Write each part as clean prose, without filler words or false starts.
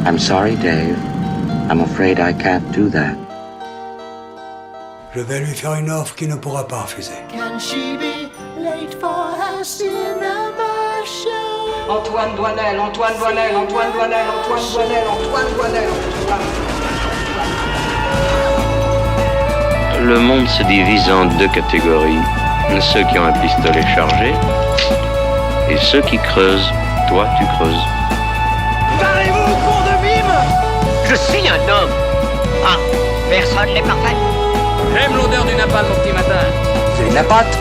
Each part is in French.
I'm sorry, Dave. I'm afraid I can't do that. Je vais lui faire une offre qu'il ne pourra pas refuser. Can she be late for her cinema show? Antoine Doinel, Antoine Doinel, Antoine Doinel, Antoine Doinel, Antoine Doinel, Le monde se divise en deux catégories. Ceux qui ont un pistolet chargé et ceux qui creusent. Toi, tu creuses. Parlez-vous, con de mime! Je suis un homme. Ah, personne n'est parfait. J'aime l'odeur du napalm mon petit matin. Vous avez de la pâte?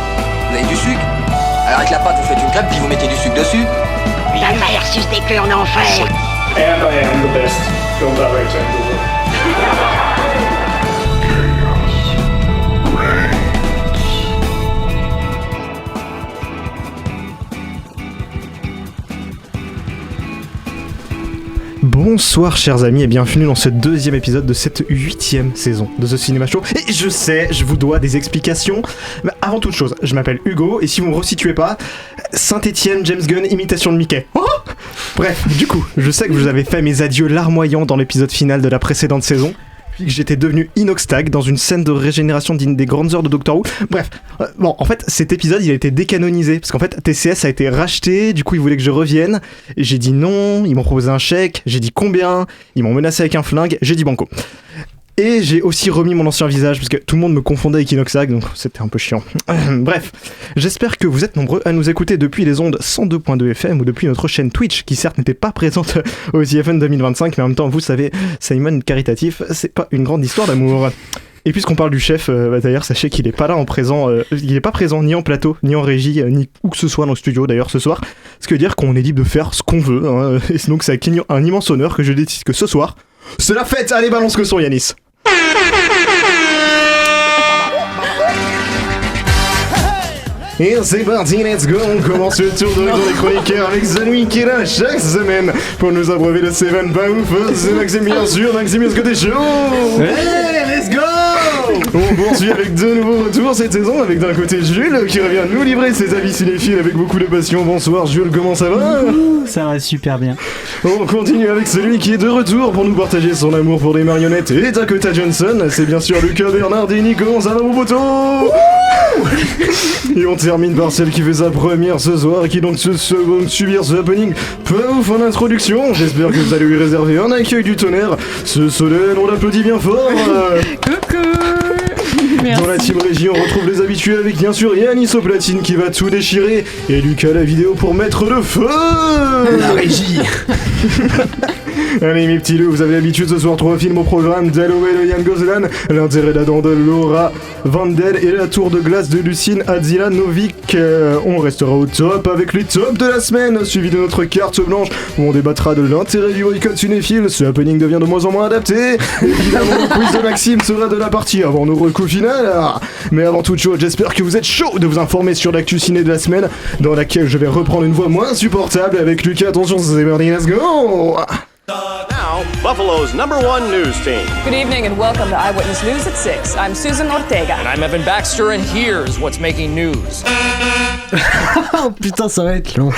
Vous avez du sucre? Alors avec la pâte, vous faites une crêpe puis vous mettez du sucre dessus? La mère suce des queues en enfer. And I am the best film director in the world. Bonsoir chers amis et bienvenue dans ce deuxième épisode de cette 8e saison de The Cinema Show. Et je sais, je vous dois des explications, mais avant toute chose, je m'appelle Hugo et si vous me resituez pas, Saint-Étienne, James Gunn, imitation de Mickey. Oh bref, du coup, je sais que vous avez fait mes adieux larmoyants dans l'épisode final de la précédente saison, puis que j'étais devenu Inoxtag dans une scène de régénération des grandes heures de Doctor Who. Bref, bon, en fait, cet épisode, il a été décanonisé, parce qu'en fait, TCS a été racheté, du coup, ils voulaient que je revienne, et j'ai dit non, ils m'ont proposé un chèque, j'ai dit combien, ils m'ont menacé avec un flingue, j'ai dit banco. Et j'ai aussi remis mon ancien visage, parce que tout le monde me confondait avec Inoxtag, donc c'était un peu chiant. Bref, j'espère que vous êtes nombreux à nous écouter depuis les ondes 102.2 FM ou depuis notre chaîne Twitch, qui certes n'était pas présente au TFN 2025, mais en même temps, vous savez, Simon caritatif, c'est pas une grande histoire d'amour. Et puisqu'on parle du chef, d'ailleurs, sachez qu'il est pas là en présent, il est pas présent ni en plateau, ni en régie, ni où que ce soit dans le studio d'ailleurs ce soir. Ce qui veut dire qu'on est libre de faire ce qu'on veut, hein, et donc c'est avec un immense honneur que je décide que ce soir, c'est la fête. Allez, balance le son, Yanis. Et c'est parti, let's go, on commence le tour de des chroniqueurs avec celui qui est là chaque semaine pour nous abreuver de Seven pas ouf, c'est Maxime bien sûr, Maxime est-ce que t'es chaud? Hey, let's go! On poursuit avec de nouveaux retours cette saison avec d'un côté Jules qui revient nous livrer ses avis cinéphiles avec beaucoup de passion. Bonsoir Jules, comment ça va? Ça va super bien. On continue avec celui qui est de retour pour nous partager son amour pour des marionnettes et Dakota Johnson, c'est bien sûr Lucas Bernardini, comment ça va mon poteau? Et on termine par celle qui fait sa première ce soir et qui donc subir ce happening peu ouf en introduction. J'espère que vous allez lui réserver un accueil du tonnerre. Ce Solène, on l'applaudit bien fort. Coucou. Dans la team régie, on retrouve les habitués avec bien sûr Yanis au platine qui va tout déchirer et Lucas la vidéo pour mettre le feu. La régie. Allez mes petits loups, vous avez l'habitude ce soir 3 films au programme, Dalloway de Yann Gozlan, L'intérêt d'Adam de Laura Vandel et La tour de glace de Lucine Adzilanovic. On restera au top avec les tops de la semaine, suivi de notre carte blanche où on débattra de l'intérêt du boycott cinéphile. Ce happening devient de moins en moins adapté. Évidemment le quiz de Maxime sera de la partie avant nos recoups finales. Mais avant toute chose, j'espère que vous êtes chaud de vous informer sur l'actu ciné de la semaine, dans laquelle je vais reprendre une voix moins supportable avec Lucas. Attention, c'est parti, let's go! Now, Buffalo's #1 news team. Good evening and welcome to Eyewitness News at 6. I'm Susan Ortega. And I'm Evan Baxter and here's what's making news. Oh putain, ça va être long.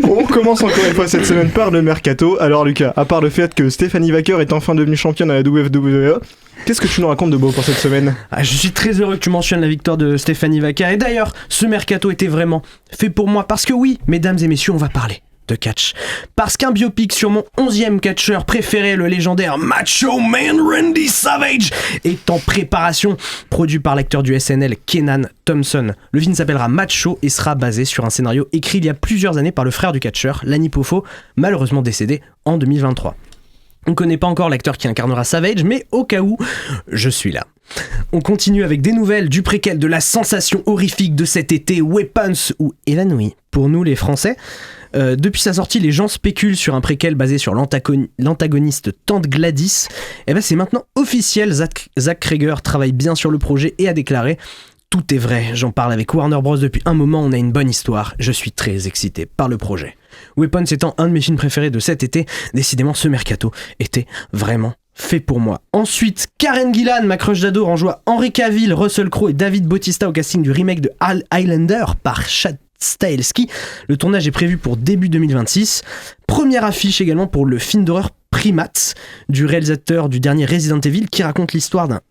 On commence encore une fois cette semaine par le mercato. Alors Lucas, à part le fait que Stephanie Wacker est enfin devenue championne à la WWE, qu'est-ce que tu nous racontes de beau pour cette semaine? Je suis très heureux que tu mentionnes la victoire de Stephanie Wacker. Et d'ailleurs, ce mercato était vraiment fait pour moi. Parce que oui, mesdames et messieurs, on va parler de catch. Parce qu'un biopic sur mon 11e catcheur préféré, le légendaire Macho Man Randy Savage, est en préparation, produit par l'acteur du SNL Kenan Thompson. Le film s'appellera Macho et sera basé sur un scénario écrit il y a plusieurs années par le frère du catcheur, Lanny Poffo, malheureusement décédé en 2023. On ne connaît pas encore l'acteur qui incarnera Savage, mais au cas où, je suis là. On continue avec des nouvelles du préquel de la sensation horrifique de cet été, Weapons ou Évanoui pour nous les Français. Depuis sa sortie, les gens spéculent sur un préquel basé sur l'antagoniste Tante Gladys. Et ben c'est maintenant officiel, Zach Cregger travaille bien sur le projet et a déclaré « Tout est vrai, j'en parle avec Warner Bros depuis un moment, on a une bonne histoire, je suis très excité par le projet. » Weapons étant un de mes films préférés de cet été, décidément ce mercato était vraiment fait pour moi. Ensuite, Karen Gillan, ma crush d'ado, renjoint Henry Cavill, Russell Crowe et David Bautista au casting du remake de Highlander par Chad Stahelski. Le tournage est prévu pour début 2026. Première affiche également pour le film d'horreur Primates du réalisateur du dernier Resident Evil qui raconte l'histoire d'un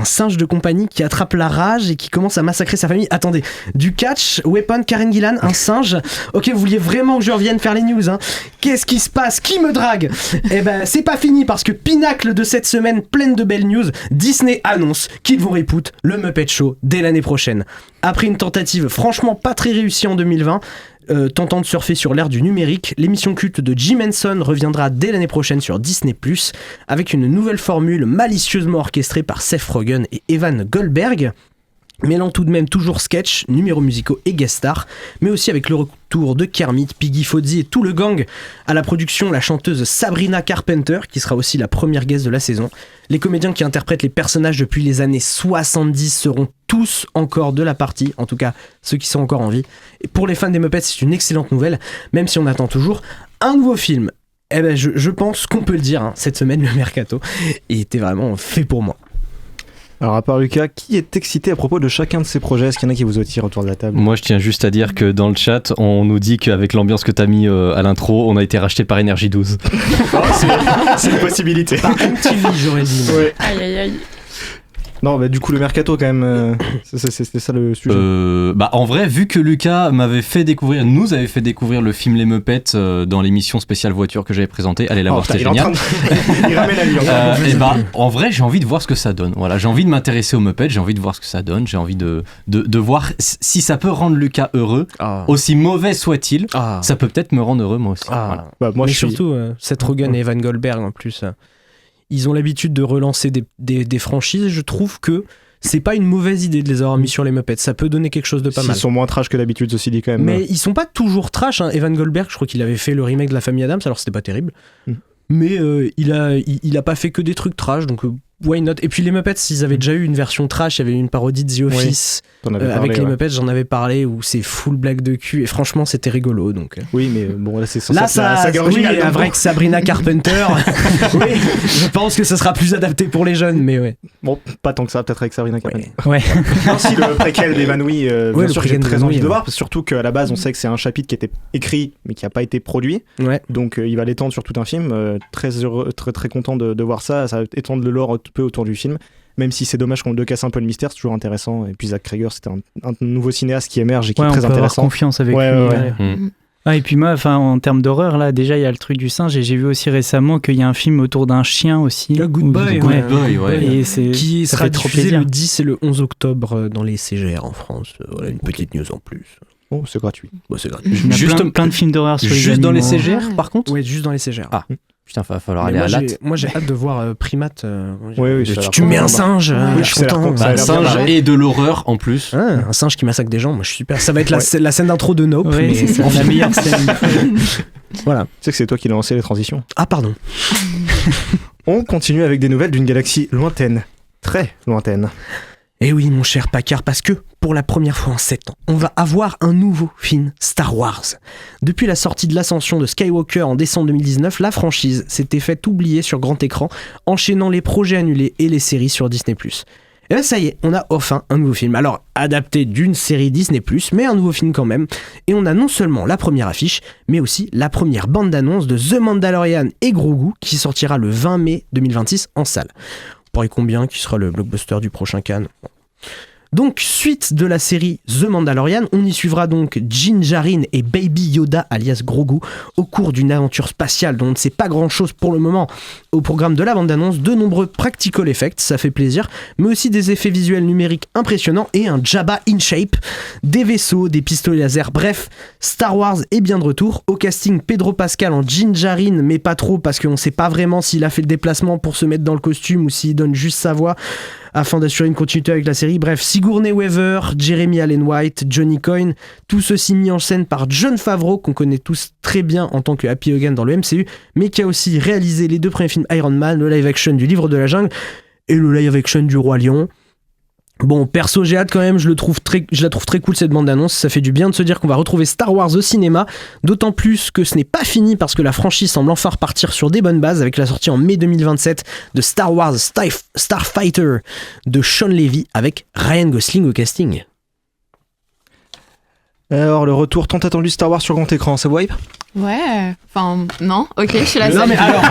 singe de compagnie qui attrape la rage et qui commence à massacrer sa famille. Attendez, du catch, Weapon, Karen Gillan, un singe. Ok, vous vouliez vraiment que je revienne faire les news, hein. Qu'est-ce qui se passe? Qui me drague? Eh ben, c'est pas fini parce que pinacle de cette semaine pleine de belles news, Disney annonce qu'ils vont reboot le Muppet Show dès l'année prochaine. Après une tentative franchement pas très réussie en 2020, tentant de surfer sur l'ère du numérique, l'émission culte de Jim Henson reviendra dès l'année prochaine sur Disney+, avec une nouvelle formule malicieusement orchestrée par Seth Rogen et Evan Goldberg, mêlant tout de même toujours sketch, numéros musicaux et guest stars, mais aussi avec le retour de Kermit, Piggy, Fozzie et tout le gang. À la production, la chanteuse Sabrina Carpenter, qui sera aussi la première guest de la saison. Les comédiens qui interprètent les personnages depuis les années 70 seront tous encore de la partie, en tout cas ceux qui sont encore en vie. Et pour les fans des Muppets, c'est une excellente nouvelle, même si on attend toujours un nouveau film. Eh ben, je pense qu'on peut le dire, hein, cette semaine, le Mercato était vraiment fait pour moi. Alors à part Lucas, qui est excité à propos de chacun de ces projets? Est-ce qu'il y en a qui vous attirent autour de la table? Moi je tiens juste à dire que dans le chat, on nous dit qu'avec l'ambiance que t'as mis à l'intro, on a été racheté par Énergie 12. C'est une possibilité. Par MTV, j'aurais dit. Ouais. Aïe aïe aïe. Non, bah du coup le Mercato quand même, c'était ça le sujet. En vrai, vu que Lucas nous avait fait découvrir le film Les Muppets dans l'émission spéciale voiture que j'avais présentée, allez la voir, c'était génial. Il ramène la vie. En vrai, j'ai envie de voir ce que ça donne. Voilà, j'ai envie de m'intéresser aux Muppets, j'ai envie de voir ce que ça donne, j'ai envie de voir si ça peut rendre Lucas heureux. Aussi mauvais soit-il, ça peut peut-être me rendre heureux moi aussi. Voilà. Bah, moi, mais surtout, Seth Rogen et Evan Goldberg en plus. Ils ont l'habitude de relancer des franchises. Je trouve que c'est pas une mauvaise idée de les avoir mis sur les Muppets. Ça peut donner quelque chose de pas mal. Ils sont moins trash que d'habitude, ceci dit quand même. Mais ils sont pas toujours trash. Hein. Evan Goldberg, je crois qu'il avait fait le remake de La Famille Adams, alors c'était pas terrible. Mais il a pas fait que des trucs trash, donc why not? Et puis les Muppets, ils avaient déjà eu une version trash. Il y avait eu une parodie de The Office avec les Muppets. J'en avais parlé où c'est full blague de cul. Et franchement, c'était rigolo. Donc. Oui, mais bon, là c'est censé être la saga originale. Oui, avec Sabrina Carpenter. Oui, je pense que ça sera plus adapté pour les jeunes, mais ouais. Bon, pas tant que ça, peut-être avec Sabrina Carpenter. Ouais. Non, si le préquel d'Évanouie, bien sûr, j'ai très envie de voir. Surtout qu'à la base, on sait que c'est un chapitre qui était écrit, mais qui n'a pas été produit. Ouais. Donc il va l'étendre sur tout un film. Très heureux, très content de voir ça. Ça va étendre le lore un peu autour du film. Même si c'est dommage qu'on casse un peu le mystère, c'est toujours intéressant. Et puis Zach Cregger, c'était un nouveau cinéaste qui émerge et qui est très intéressant. On peut avoir confiance avec lui. Ah, et puis moi, en termes d'horreur, là, déjà, il y a le truc du singe, et j'ai vu aussi récemment qu'il y a un film autour d'un chien aussi. Le Good Boy, et qui sera diffusé le 10 et le 11 octobre dans les CGR en France. Voilà, une petite news en plus. Oh, c'est gratuit. Bon, c'est gratuit. Il y a plein de films d'horreur sur les Juste dans les CGR, par contre? Oui, juste dans les CGR. Ah. Putain, va falloir aller à Latte. Moi, j'ai hâte de voir Primate. Oui, tu mets un singe, je suis content. Un singe et de l'horreur en plus. Un singe qui massacre des gens, moi je suis super. Ça va être la scène d'intro de Nope. Oui, mais c'est la meilleure scène. Voilà. Tu sais que c'est toi qui l'as lancé les transitions. Ah, pardon. On continue avec des nouvelles d'une galaxie lointaine. Très lointaine. Eh oui, mon cher Paccard, parce que pour la première fois en 7 ans, on va avoir un nouveau film Star Wars. Depuis la sortie de l'ascension de Skywalker en décembre 2019, la franchise s'était fait oublier sur grand écran, enchaînant les projets annulés et les séries sur Disney+. Et là, ça y est, on a enfin un nouveau film. Alors, adapté d'une série Disney+, mais un nouveau film quand même. Et on a non seulement la première affiche, mais aussi la première bande-annonce de The Mandalorian et Grogu, qui sortira le 20 mai 2026 en salle. On parie combien qui sera le blockbuster du prochain Cannes. Donc, suite de la série The Mandalorian, on y suivra donc Din Djarin et Baby Yoda, alias Grogu, au cours d'une aventure spatiale dont on ne sait pas grand-chose pour le moment. Au programme de la bande-annonce, de nombreux practical effects, ça fait plaisir, mais aussi des effets visuels numériques impressionnants et un Jabba in shape, des vaisseaux, des pistolets laser, bref, Star Wars est bien de retour. Au casting, Pedro Pascal en Din Djarin, mais pas trop parce qu'on ne sait pas vraiment s'il a fait le déplacement pour se mettre dans le costume ou s'il donne juste sa voix afin d'assurer une continuité avec la série. Bref, Sigourney Weaver, Jeremy Allen White, Johnny Coyne, tout ceci mis en scène par Jon Favreau, qu'on connaît tous très bien en tant que Happy Hogan dans le MCU, mais qui a aussi réalisé les 2 premiers films Iron Man, le live action du Livre de la Jungle et le live action du Roi Lion. Bon, perso, j'ai hâte quand même, je la trouve très cool cette bande-annonce, ça fait du bien de se dire qu'on va retrouver Star Wars au cinéma, d'autant plus que ce n'est pas fini parce que la franchise semble enfin repartir sur des bonnes bases avec la sortie en mai 2027 de Star Wars Starfighter de Sean Levy avec Ryan Gosling au casting. Alors, le retour tant attendu Star Wars sur grand écran, ça vous hype? Ouais, enfin, non, ok, je suis la seule. Non, mais alors,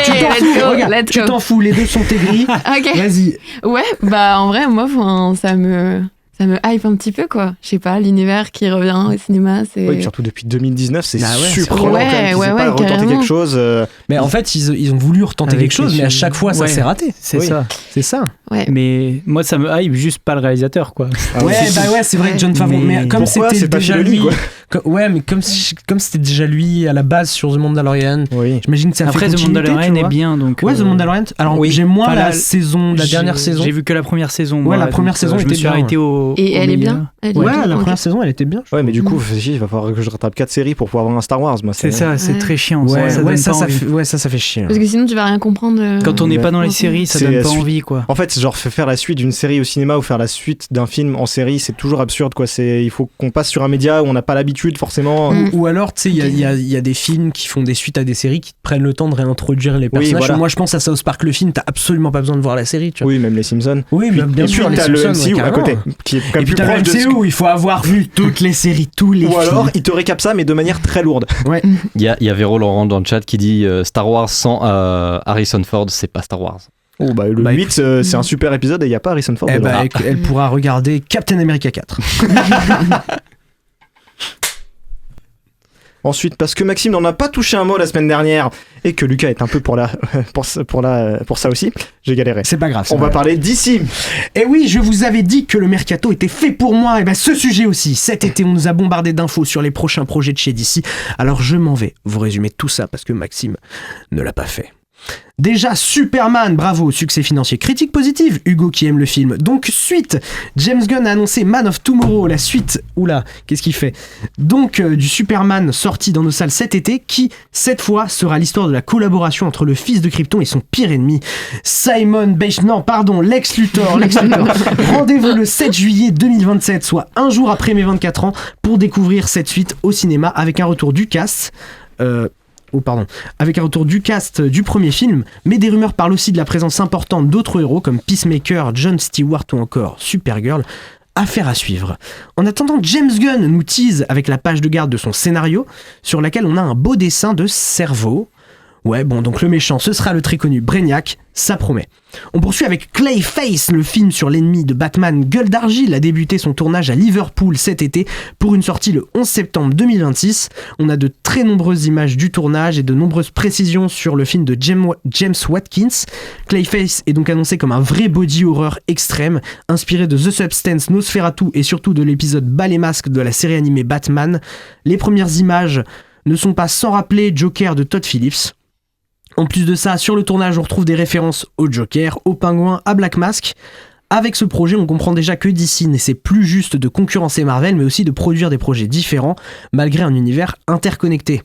tu t'en fous, regarde, tu t'en fous, les deux sont aigris. Ok. Vas-y. Ouais, bah en vrai, moi, ça me hype un petit peu, quoi. Je sais pas, l'univers qui revient au cinéma, c'est... Oui, surtout depuis 2019, c'est surprenant c'est quand même qu'ils aient pas retenter carrément. quelque chose. Mais en fait, ils ont voulu retenter Avec quelque chose, mais à chaque fois, ça s'est raté. C'est ça. C'est ça. Ouais. Mais moi, ça me hype juste pas le réalisateur, quoi. C'est vrai que Jon Favreau. Mais comme pourquoi c'était c'est pas déjà Filoni, lui. quoi Mais comme c'était déjà lui à la base sur The Mandalorian, j'imagine que ça Après, fait The continuité, Mandalorian tu est vois. bien, donc. Ouais, The Mandalorian. Alors, j'ai moins la dernière saison. J'ai vu que la première saison. Ouais, moi, la première saison je me était suis bien. arrêté au. Et elle est bien. Ouais, la première saison, elle était bien. Ouais, mais du coup, il va falloir que je rattrape 4 séries pour pouvoir avoir un Star Wars. Moi, c'est ça, c'est très chiant. Ça fait chier. Parce que sinon, tu vas rien comprendre. Quand on n'est pas dans les séries, ça donne pas envie, quoi. En fait, genre faire la suite d'une série au cinéma ou faire la suite d'un film en série, c'est toujours absurde, quoi. Il faut qu'on passe sur un média où on n'a pas l'habitude, forcément. Ou alors, tu sais, il y a des films qui font des suites à des séries qui prennent le temps de réintroduire les personnages. Voilà. Moi, je pense à South Park, le film, t'as absolument pas besoin de voir la série, tu vois. Oui, même les Simpsons. Oui, bien sûr, les t'as Simpsons, le MCU à côté, qui est quand même plus proche de où il faut avoir vu toutes les séries, tous les films. Ou alors, il te récap ça, mais de manière très lourde. Ouais. Il y a Véro Laurent dans le chat qui dit Star Wars sans Harrison Ford, c'est pas Star Wars. Oh, le 8, c'est un super épisode et il n'y a pas Harrison Ford. Elle pourra regarder Captain America 4. Ensuite, parce que Maxime n'en a pas touché un mot la semaine dernière et que Lucas est un peu pour ça aussi, j'ai galéré. C'est pas grave. On va parler d'ici. Et oui, je vous avais dit que le mercato était fait pour moi. Et ben ce sujet aussi. Cet été, on nous a bombardé d'infos sur les prochains projets de chez DC. Alors je m'en vais vous résumer tout ça parce que Maxime ne l'a pas fait. Déjà, Superman, bravo, succès financier, critique positive, Hugo qui aime le film. Donc, suite, James Gunn a annoncé Man of Tomorrow, la suite, oula, qu'est-ce qu'il fait ? Donc, du Superman sorti dans nos salles cet été, qui, cette fois, sera l'histoire de la collaboration entre le fils de Krypton et son pire ennemi, Lex Luthor. Rendez-vous le 7 juillet 2027, soit un jour après mes 24 ans, pour découvrir cette suite au cinéma avec un retour du cast... avec un retour du cast du premier film, mais des rumeurs parlent aussi de la présence importante d'autres héros comme Peacemaker, Jon Stewart ou encore Supergirl. Affaire à suivre. En attendant, James Gunn nous tease avec la page de garde de son scénario, sur laquelle on a un beau dessin de cerveau. Ouais, bon, donc le méchant, ce sera le très connu Brainiac, ça promet. On poursuit avec Clayface, le film sur l'ennemi de Batman. Gueule d'Argile a débuté son tournage à Liverpool cet été pour une sortie le 11 septembre 2026. On a de très nombreuses images du tournage et de nombreuses précisions sur le film de James Watkins. Clayface est donc annoncé comme un vrai body horror extrême, inspiré de The Substance, Nosferatu et surtout de l'épisode Bas les masques de la série animée Batman. Les premières images ne sont pas sans rappeler Joker de Todd Phillips. En plus de ça, sur le tournage, on retrouve des références au Joker, au Pingouin, à Black Mask. Avec ce projet, on comprend déjà que DC n'essaie plus juste de concurrencer Marvel, mais aussi de produire des projets différents, malgré un univers interconnecté.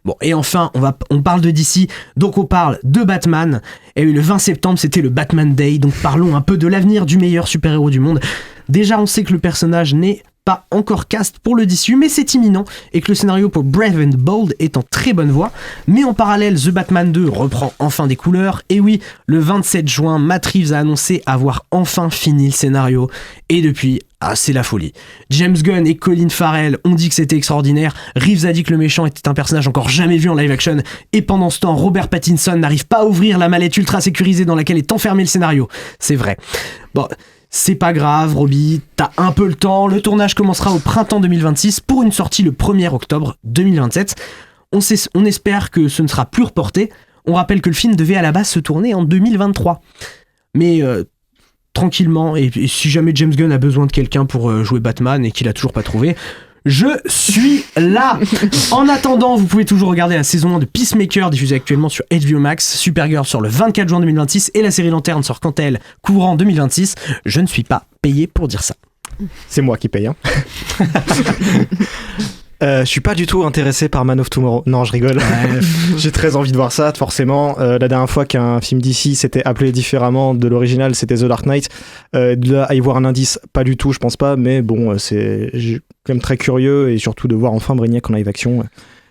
Bon, et enfin, on parle de DC, donc on parle de Batman. Et le 20 septembre, c'était le Batman Day, donc parlons un peu de l'avenir du meilleur super-héros du monde. Déjà, on sait que le personnage n'est pas encore cast pour le DCU, mais c'est imminent et que le scénario pour Brave and Bold est en très bonne voie. Mais en parallèle, The Batman 2 reprend enfin des couleurs. Et oui, le 27 juin, Matt Reeves a annoncé avoir enfin fini le scénario. Et depuis, c'est la folie. James Gunn et Colin Farrell ont dit que c'était extraordinaire. Reeves a dit que le méchant était un personnage encore jamais vu en live action. Et pendant ce temps, Robert Pattinson n'arrive pas à ouvrir la mallette ultra sécurisée dans laquelle est enfermé le scénario. C'est vrai. Bon... C'est pas grave, Robbie, t'as un peu le temps. Le tournage commencera au printemps 2026 pour une sortie le 1er octobre 2027. On espère que ce ne sera plus reporté. On rappelle que le film devait à la base se tourner en 2023. Mais tranquillement, et si jamais James Gunn a besoin de quelqu'un pour jouer Batman et qu'il a toujours pas trouvé, je suis là. En attendant, vous pouvez toujours regarder la saison 1 de Peacemaker diffusée actuellement sur HBO Max, Supergirl sort le 24 juin 2026 et la série Lanterne sort quant à elle courant 2026. Je ne suis pas payé pour dire ça. C'est moi qui paye. Je suis pas du tout intéressé par Man of Tomorrow. Non, je rigole. J'ai très envie de voir ça, forcément. La dernière fois qu'un film d'ici s'était appelé différemment de l'original, c'était The Dark Knight. De là à y voir un indice, pas du tout, je pense pas. Mais bon, j'ai quand même très curieux et surtout de voir enfin Brainiac en live action.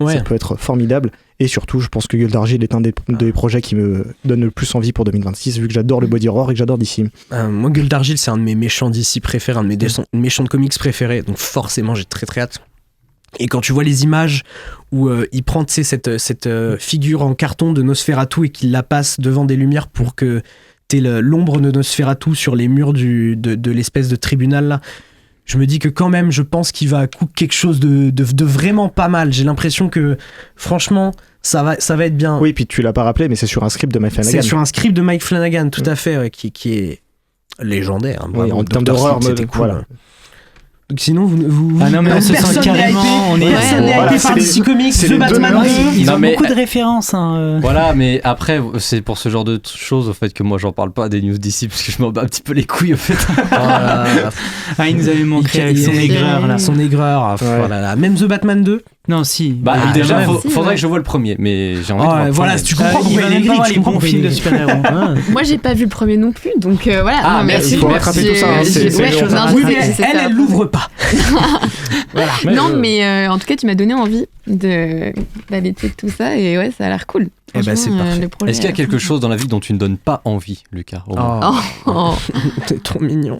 Ça peut être formidable. Et surtout, je pense que Gueule d'Argile est un des projets qui me donne le plus envie pour 2026, vu que j'adore le body horror et que j'adore DC. Moi, Gueule d'Argile, c'est un de mes méchants DC préférés, un de mes méchants de comics préférés. Donc forcément, j'ai très très hâte. Et quand tu vois les images où il prend cette figure en carton de Nosferatu et qu'il la passe devant des lumières pour que t'aies l'ombre de Nosferatu sur les murs de l'espèce de tribunal là, je me dis que quand même, je pense qu'il va cook quelque chose de vraiment pas mal. J'ai l'impression que, franchement, ça va être bien. Oui, puis tu l'as pas rappelé, mais c'est sur un script de Mike Flanagan. C'est sur un script de Mike Flanagan, tout à fait, ouais, qui est légendaire. Hein, oui, en termes d'horreur, c'était cool. Voilà. Donc sinon, vous ah non, mais on se sent carrément. Personne n'est hypé par DC Comics, The Batman 2. Ils ont beaucoup de références. Hein. Voilà, mais après, c'est pour ce genre de choses, au fait, que moi, j'en parle pas des news d'ici, parce que je m'en bats un petit peu les couilles, au fait. Il nous avait manqué avec son aigreur, là. Son aigreur, voilà. Même The Batman 2. Non, si. Déjà, faudrait que je vois le premier, mais j'ai envie de voir le voilà, premier. Si tu comprends pourquoi il est gris, tu comprends pourquoi il est super-héros. Moi, j'ai pas vu le premier non plus, donc voilà. Ah, non, merci. Il faut rattraper tout ça. Oui, mais elle l'ouvre pas. Voilà. Non, mais en tout cas, tu m'as donné envie d'aller check tout ça, et ouais, ça a l'air cool. Eh ben, c'est parfait. Est-ce qu'il y a quelque chose dans la vie dont tu ne donnes pas envie, Lucas? T'es trop mignon.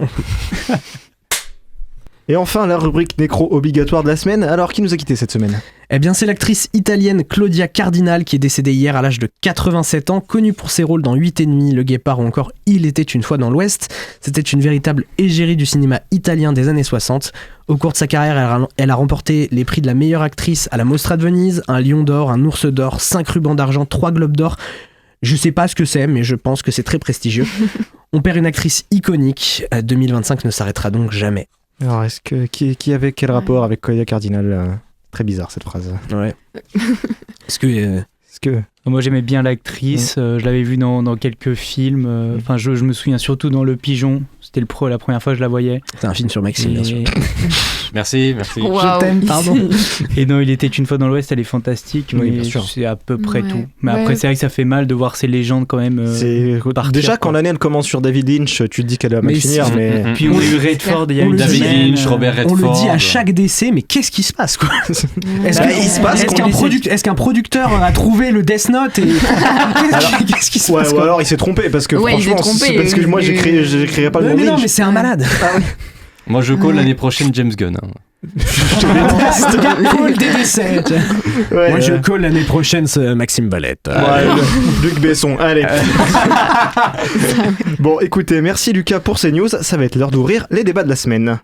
Et enfin, la rubrique nécro obligatoire de la semaine. Alors, qui nous a quitté cette semaine ? Eh bien, c'est l'actrice italienne Claudia Cardinal qui est décédée hier à l'âge de 87 ans, connue pour ses rôles dans 8 et demi, Le Guépard ou encore Il était une fois dans l'Ouest. C'était une véritable égérie du cinéma italien des années 60. Au cours de sa carrière, elle a remporté les prix de la meilleure actrice à la Mostra de Venise, un Lion d'or, un Ours d'or, 5 rubans d'argent, 3 globes d'or. Je sais pas ce que c'est, mais je pense que c'est très prestigieux. On perd une actrice iconique. 2025 ne s'arrêtera donc jamais. Alors, est-ce que qui avait quel rapport avec Claudia Cardinal Très bizarre cette phrase. Ouais. Est-ce que moi j'aimais bien l'actrice, je l'avais vue dans quelques films. Enfin, je me souviens surtout dans Le Pigeon. C'était la première fois que je la voyais. C'est un film sur Maxime, bien sûr. Merci. Wow. Je t'aime, pardon. Et non, Il était une fois dans l'Ouest, elle est fantastique, oui, mais bien sûr. c'est à peu près tout. Mais après, c'est vrai que ça fait mal de voir ces légendes quand même. Déjà, quand l'année elle commence sur David Lynch, tu te dis qu'elle va mal finir. Mais... Puis on a eu Redford il y a une David semaine. Lynch, Robert Redford. On le dit à chaque décès, mais qu'est-ce qui se passe, quoi? Est-ce qu'un producteur a trouvé le Death Note et... Qu'est-ce qui se passe, ou alors il s'est trompé, parce que franchement, parce que moi j'écrirais pas le nom de Lynch. Non, mais c'est un malade. Moi je call l'année prochaine James Gunn. Je call des décès. Moi je call l'année prochaine Maxime Valette. Luc Besson, allez. Bon, écoutez, merci Lucas pour ces news. Ça va être l'heure d'ouvrir les débats de la semaine.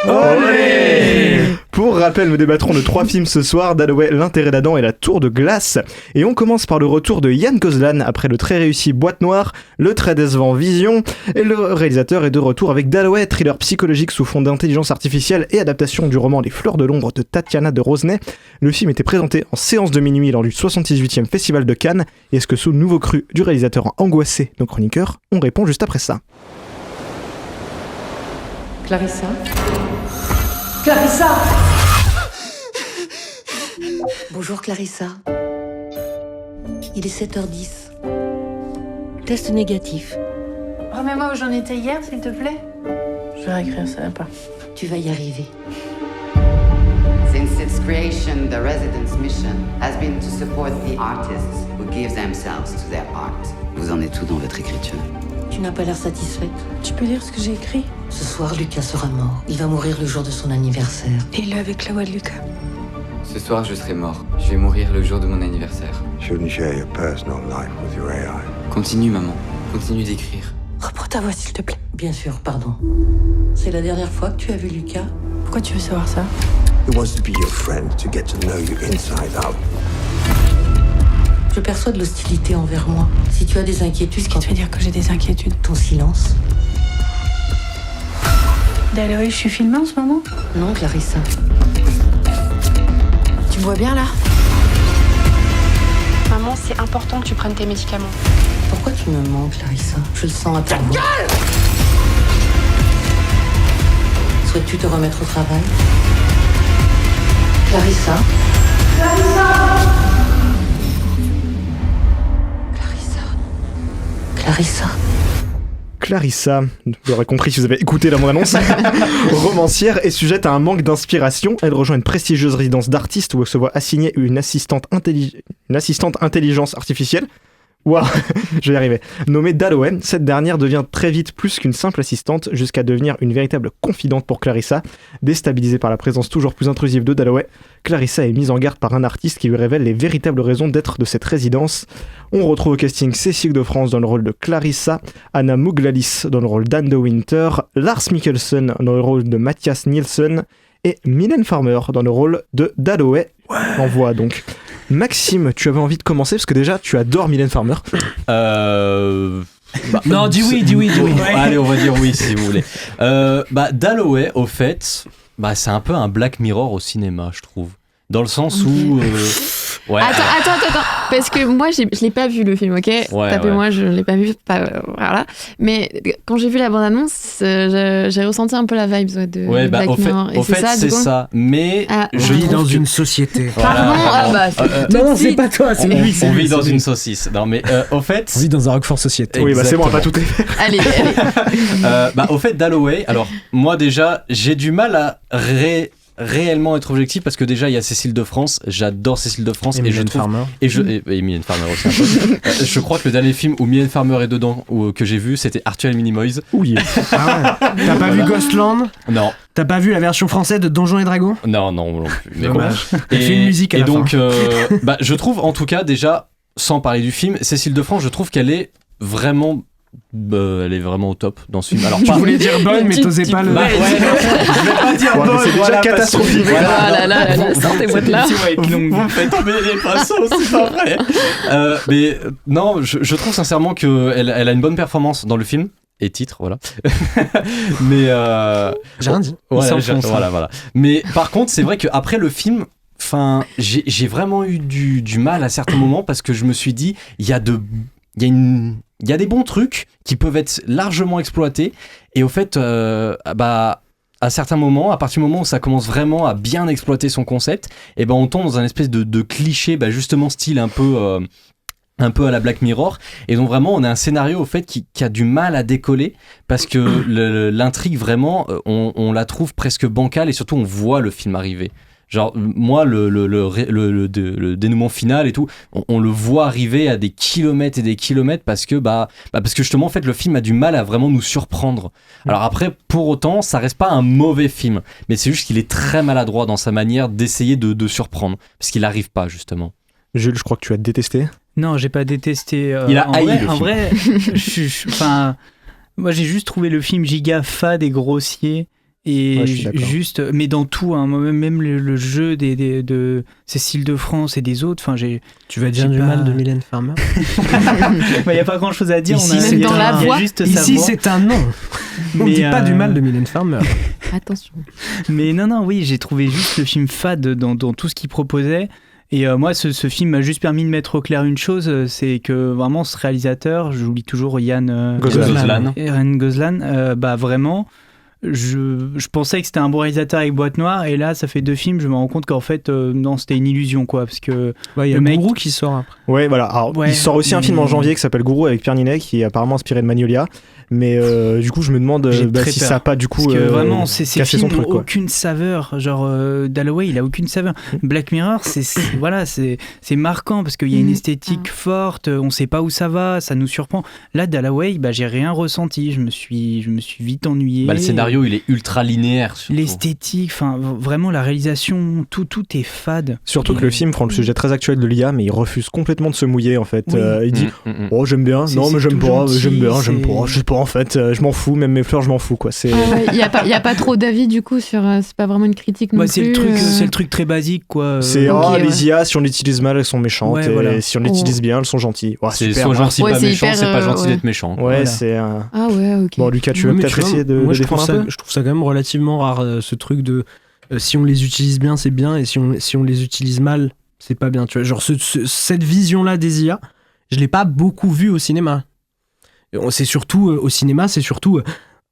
Olé! Pour rappel, nous débattrons de 3 films ce soir, Dalloway, L'intérêt d'Adam et La Tour de Glace. Et on commence par le retour de Yann Gozlan après le très réussi Boîte Noire, le très décevant Vision. Et le réalisateur est de retour avec Dalloway, thriller psychologique sous fond d'intelligence artificielle et adaptation du roman Les Fleurs de l'ombre de Tatiana de Rosnay. Le film était présenté en séance de minuit lors du 78e Festival de Cannes. Et est-ce que sous le nouveau cru du réalisateur angoissé, nos chroniqueurs, on répond juste après ça. Clarissa ? Clarissa! Bonjour Clarissa. Il est 7h10. Test négatif. Remets-moi où j'en étais hier, s'il te plaît. Je vais réécrire ça là-bas. Tu vas y arriver. Since its creation, the Residence mission has been to support the artists who give themselves to their art. Vous en êtes où dans votre écriture? Tu n'as pas l'air satisfaite. Tu peux lire ce que j'ai écrit? Ce soir, Lucas sera mort. Il va mourir le jour de son anniversaire. Et il est avec la voix de Lucas. Ce soir, je serai mort. Je vais mourir le jour de mon anniversaire. Shouldn't share your personal life with your AI. Continue, maman. Continue d'écrire. Reprends ta voix, s'il te plaît. Bien sûr, pardon. C'est la dernière fois que tu as vu Lucas? Pourquoi tu veux savoir ça? He wants to be your friend, to get to know you inside out. Je perçois de l'hostilité envers moi. Si tu as des inquiétudes... Ce qui te fait dire que j'ai des inquiétudes. Ton silence. Dalloway, je suis filmée en ce moment? Non, Clarissa. Tu me vois bien, là? Maman, c'est important que tu prennes tes médicaments. Pourquoi tu me mens, Clarissa? Je le sens à ta voix. Souhaites-tu te remettre au travail? Clarissa? Clarissa, vous l'aurez compris si vous avez écouté la bande-annonce, romancière et sujette à un manque d'inspiration. Elle rejoint une prestigieuse résidence d'artiste où elle se voit assigner une assistante intelligence artificielle. Waouh, je vais y arriver. Nommée Dalloway, cette dernière devient très vite plus qu'une simple assistante jusqu'à devenir une véritable confidente pour Clarissa. Déstabilisée par la présence toujours plus intrusive de Dalloway, Clarissa est mise en garde par un artiste qui lui révèle les véritables raisons d'être de cette résidence. On retrouve au casting Cécile de France dans le rôle de Clarissa, Anna Mouglalis dans le rôle d'Anne de Winter, Lars Mikkelsen dans le rôle de Mathias Nielsen et Mylène Farmer dans le rôle de Dalloway. En voix donc. Maxime, tu avais envie de commencer parce que déjà tu adores Mylène Farmer. Non, dis oui. Ouais. Allez, on va dire oui si vous voulez. Dalloway, au fait, c'est un peu un Black Mirror au cinéma, je trouve. Dans le sens où... ouais. Attends. Parce que moi, je l'ai pas vu le film, ok? Tapez-moi, je l'ai pas vu. Voilà. Mais quand j'ai vu la bande-annonce, j'ai ressenti un peu la vibe de Black Mirror. Au fait, c'est ça. Mais je vis dans une société. Pardon. Non, c'est pas toi, c'est lui. On vit dans une saucisse. Non, mais au fait... On vit dans un Roquefort Société. Oui, c'est bon, on va pas tout faire. Allez. Au fait, Dalloway, alors, moi déjà, j'ai du mal à réellement être objectif parce que déjà il y a Cécile de France, j'adore Cécile de France et Mylène Farmer et Mylène Farmer aussi un peu. Je crois que le dernier film où Mylène Farmer est dedans que j'ai vu c'était Arthur et Minimoys. Oui. Ah ouais. T'as pas vu Ghostland? Non. T'as pas vu la version française de Donjons et Dragons? Non plus. Mais dommage. Il fait une musique à la donc fin. Je trouve en tout cas déjà sans parler du film, Cécile de France, je trouve qu'elle est vraiment elle est vraiment au top dans ce film. Alors, tu voulais dire bonne, mais t'osais pas le. Je vais pas dire bonne. C'est déjà catastrophique. Voilà, sortez-moi de là. Vous me faites tomber les pinceaux, c'est pas vrai. Mais non, je trouve sincèrement qu'elle a une bonne performance dans le film. Et titre, voilà. Mais j'ai rien dit. Voilà. Mais par contre, c'est vrai qu'après le film, j'ai vraiment eu du mal à certains moments parce que je me suis dit, il y a des bons trucs qui peuvent être largement exploités et au fait à certains moments, à partir du moment où ça commence vraiment à bien exploiter son concept, et on tombe dans un espèce de cliché justement style un peu à la Black Mirror, et donc vraiment on a un scénario au fait qui a du mal à décoller parce que l'intrigue vraiment on la trouve presque bancale et surtout on voit le film arriver. Genre, moi, le dénouement final et tout, on le voit arriver à des kilomètres et des kilomètres parce que justement, en fait, le film a du mal à vraiment nous surprendre. Alors après, pour autant, ça reste pas un mauvais film, mais c'est juste qu'il est très maladroit dans sa manière d'essayer de surprendre, parce qu'il n'arrive pas, justement. Jules, je crois que tu as détesté. Non, j'ai pas détesté. Il a haï le film. En vrai, moi, j'ai juste trouvé le film giga fade et grossier. Et juste, mais dans tout, hein, même le jeu de Cécile de France et des autres, tu vas dire du mal de Mylène Farmer? Il n'y a pas grand chose à dire. Ici, on a, dans la voix. Ici, c'est un nom. On ne dit pas du mal de Mylène Farmer. Attention. Mais non, oui, j'ai trouvé juste le film fade dans tout ce qu'il proposait. Et moi, ce film m'a juste permis de mettre au clair une chose, c'est que vraiment ce réalisateur, j'oublie toujours Yann Gozlan, vraiment. Je pensais que c'était un bon réalisateur avec Boîte Noire et là ça fait 2 films, je me rends compte qu'en fait non, c'était une illusion quoi, parce que il y a le mec Gourou qui sort après. Ouais, voilà. Alors, il sort aussi un film en janvier qui s'appelle Gourou avec Pierre Ninet qui est apparemment inspiré de Magnolia. Mais du coup, je me demande si ça n'a pas du coup parce que vraiment, ces films n'ont aucune saveur. Genre Dalloway, il a aucune saveur. Black Mirror, c'est marquant parce qu'il y a une esthétique forte. On sait pas où ça va, ça nous surprend. Là, Dalloway, j'ai rien ressenti. Je me suis vite ennuyé. Le scénario, il est ultra linéaire. Surtout. L'esthétique, vraiment la réalisation, tout est fade. Surtout que le film prend le sujet très actuel de l'IA, mais il refuse complètement de se mouiller en fait. Il dit oh j'aime bien, non mais j'aime pas, j'aime bien, j'aime pas, je sais pas. En fait, je m'en fous, même mes fleurs, je m'en fous, quoi. Il y a pas trop d'avis du coup sur. C'est pas vraiment une critique non plus. C'est le truc très basique, quoi. C'est les IA, si on l'utilise mal, elles sont méchantes, et si on l'utilise bien, elles sont gentilles. C'est soit gentil, pas méchant, c'est pas gentil d'être méchant. Ouais, c'est. Ah ouais, ok. Bon, Lucas, tu veux peut-être essayer de défendre un peu. Je trouve ça quand même relativement rare, ce truc de si on les utilise bien, c'est bien, et si on les utilise mal, c'est pas bien. Tu vois, genre cette vision-là des IA. je l'ai pas beaucoup vu au cinéma. C'est surtout au cinéma, c'est surtout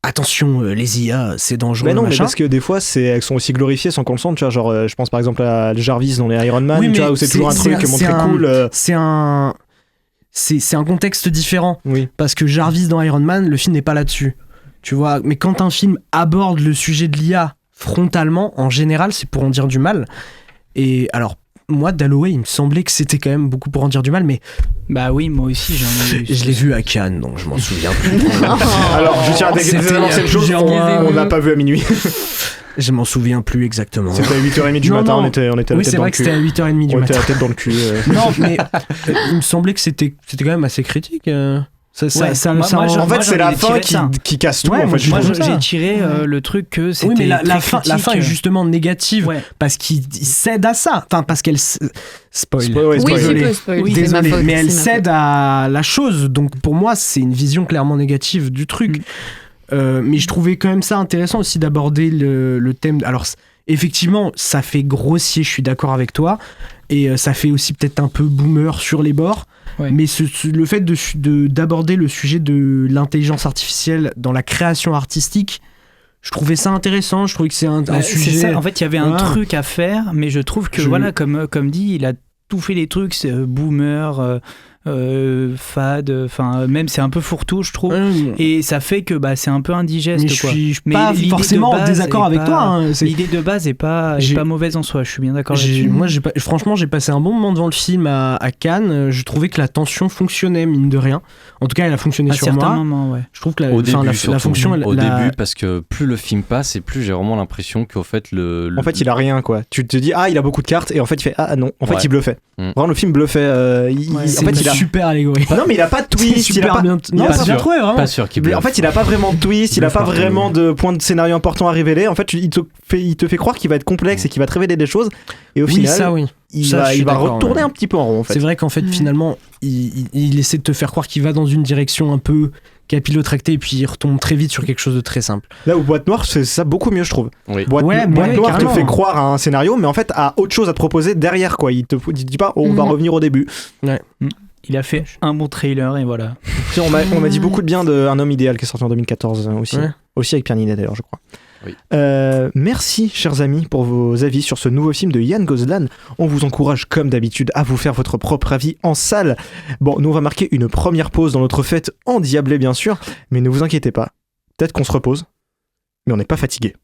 attention, les IA, c'est dangereux. Mais non, machin. mais parce que des fois, elles sont aussi glorifiées sans qu'on le sente. Tu vois, genre, je pense par exemple à Jarvis dans les Iron Man, tu vois, où c'est toujours un truc montré cool. C'est un contexte différent. Oui. Parce que Jarvis dans Iron Man, le film n'est pas là-dessus. Tu vois, mais quand un film aborde le sujet de l'IA frontalement, en général, c'est pour en dire du mal. Et alors, moi, Dalloway, il me semblait que c'était quand même beaucoup pour en dire du mal, mais... Bah oui, moi aussi, j'en ai vu. Je l'ai vu à Cannes, donc je m'en souviens plus. Alors, je tiens à annoncer une chose, on l'a pas vu à minuit. Je m'en souviens plus exactement. C'était à 8h30 du matin, on était à la tête dans le cul. Oui, c'est vrai que c'était à 8h30 du matin. On était à la tête dans le cul. Non, mais il me semblait que c'était quand même assez critique. En fait, c'est la fin qui casse tout. Ouais, en fait, moi, j'ai tiré le truc que c'était. Oui, mais la fin est critique. justement négative parce qu'il cède à ça. Enfin, parce qu'elle. Spoil. Oui, Désolé. spoil. Désolé, Faute, mais elle cède à la chose. Donc pour moi, c'est une vision clairement négative du truc. Mais je trouvais quand même ça intéressant aussi d'aborder le thème. Alors, effectivement, ça fait grossier, je suis d'accord avec toi. Et ça fait aussi peut-être un peu boomer sur les bords. Ouais. Mais le fait d'aborder le sujet de l'intelligence artificielle dans la création artistique, je trouvais ça intéressant. Je trouvais que c'est un sujet... C'est ça. En fait, il y avait un truc à faire, mais je trouve que, voilà, comme dit, il a tout fait les trucs, c'est boomer... fade, enfin même c'est un peu fourre-tout je trouve et ça fait que c'est un peu indigeste mais quoi. Je suis pas forcément en désaccord avec toi. L'idée de base est pas mauvaise en soi, je suis bien d'accord là-dessus. Moi franchement j'ai passé un bon moment devant le film à Cannes, je trouvais que la tension fonctionnait mine de rien. En tout cas elle a fonctionné sur moi. Moments, ouais. Je trouve que la fonction début parce que plus le film passe et plus j'ai vraiment l'impression qu'au fait en fait il a rien quoi. Tu te dis il a beaucoup de cartes et en fait il fait non, en fait il bluffait. Vraiment le film bluffait. En fait il a super allégorie. Non mais il a pas de twist, il a pas bien trouvé vraiment. Pas sûr qu'il bluffe. En fait, il a pas vraiment de twist, il a pas vraiment de point de scénario important à révéler. En fait, il te fait croire qu'il va être complexe et qu'il va te révéler des choses et au final il va retourner un petit peu en rond en fait. C'est vrai qu'en fait finalement, il essaie de te faire croire qu'il va dans une direction un peu capillotractée et puis il retombe très vite sur quelque chose de très simple. Là où Boîte Noire, c'est ça beaucoup mieux je trouve. Oui. Boîte Noire te fait croire à un scénario mais en fait a autre chose à te proposer derrière quoi. Il te dit pas on va revenir au début. Ouais. Il a fait un bon trailer et voilà. On m'a dit beaucoup de bien d'Un homme idéal qui est sorti en 2014 aussi. Ouais. Aussi avec Pierre Ninet d'ailleurs je crois. Oui. Merci chers amis pour vos avis sur ce nouveau film de Yann Gozlan. On vous encourage comme d'habitude à vous faire votre propre avis en salle. Bon, nous on va marquer une première pause dans notre fête endiablée bien sûr, mais ne vous inquiétez pas, peut-être qu'on se repose, mais on n'est pas fatigué.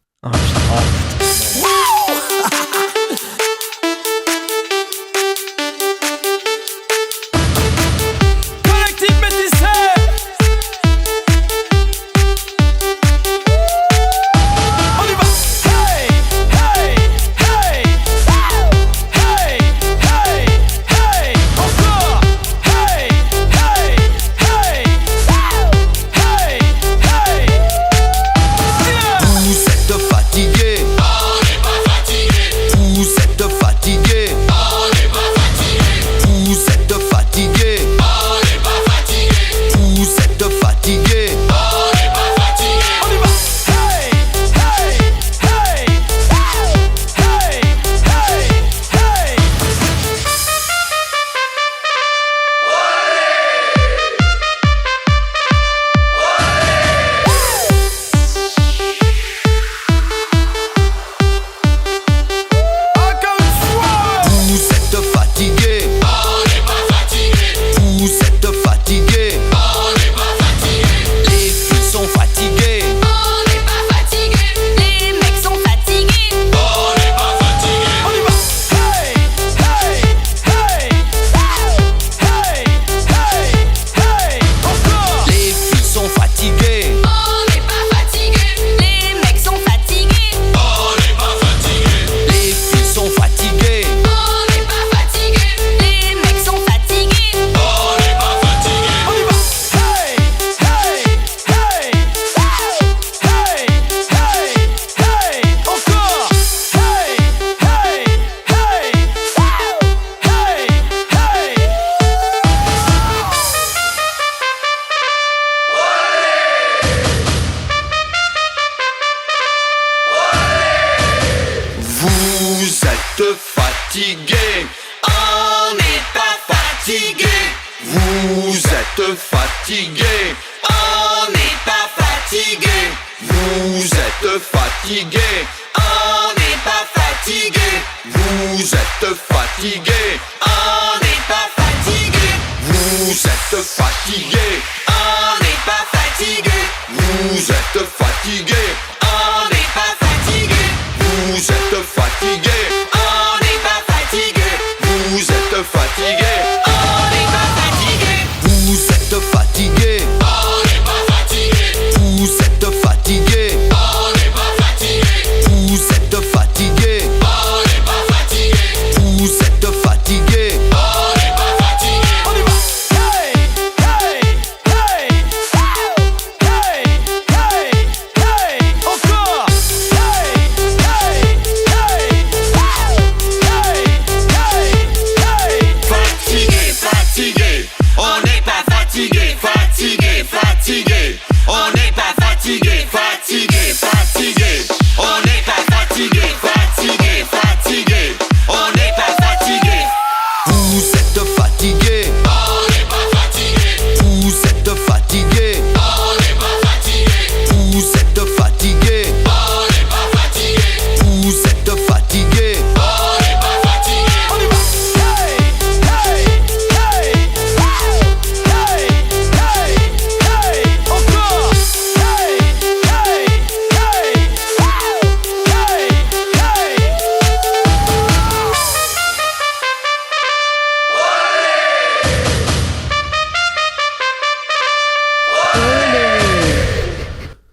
fatigué. On n'est pas fatigué. Vous êtes fatigué. On n'est pas fatigué. Vous êtes fatigué. On n'est pas fatigué. Vous êtes fatigué. On n'est pas fatigué. Vous êtes fatigué. On n'est pas fatigué. Vous êtes fatigué. On n'est pas fatigué. Vous êtes fatigué. On n'est pas fatigué. Vous êtes fatigué. On n'est pas fatigué. Vous êtes fatigué. On n'est pas fatigué. Vous êtes fatigué. On n'est pas fatigué. Vous êtes fatigué. On n'est pas fatigué. Vous êtes fatigué. On n'est pas fatigué. On y va. Hey, hey, hey. Hey, hey, hey. Encore. Hey, hey, hey. Hey, hey, hey. Fatigué, fatigué. On n'est pas fatigué, fatigué, fatigué. On n'est pas fatigué, fatigué, fatigué. On n'est pas fatigué, fatigué, fatigué. On n'est pas fatigué. Vous êtes fatigué. On n'est pas fatigué. Vous êtes fatigué. On n'est pas fatigué. Vous êtes fatigué. On n'est pas fatigué. Vous êtes fatigué. On n'est pas fatigué. On y va. Hey, hey, hey. Hey, hey, hey. Encore. Hey, hey, hey. Hey,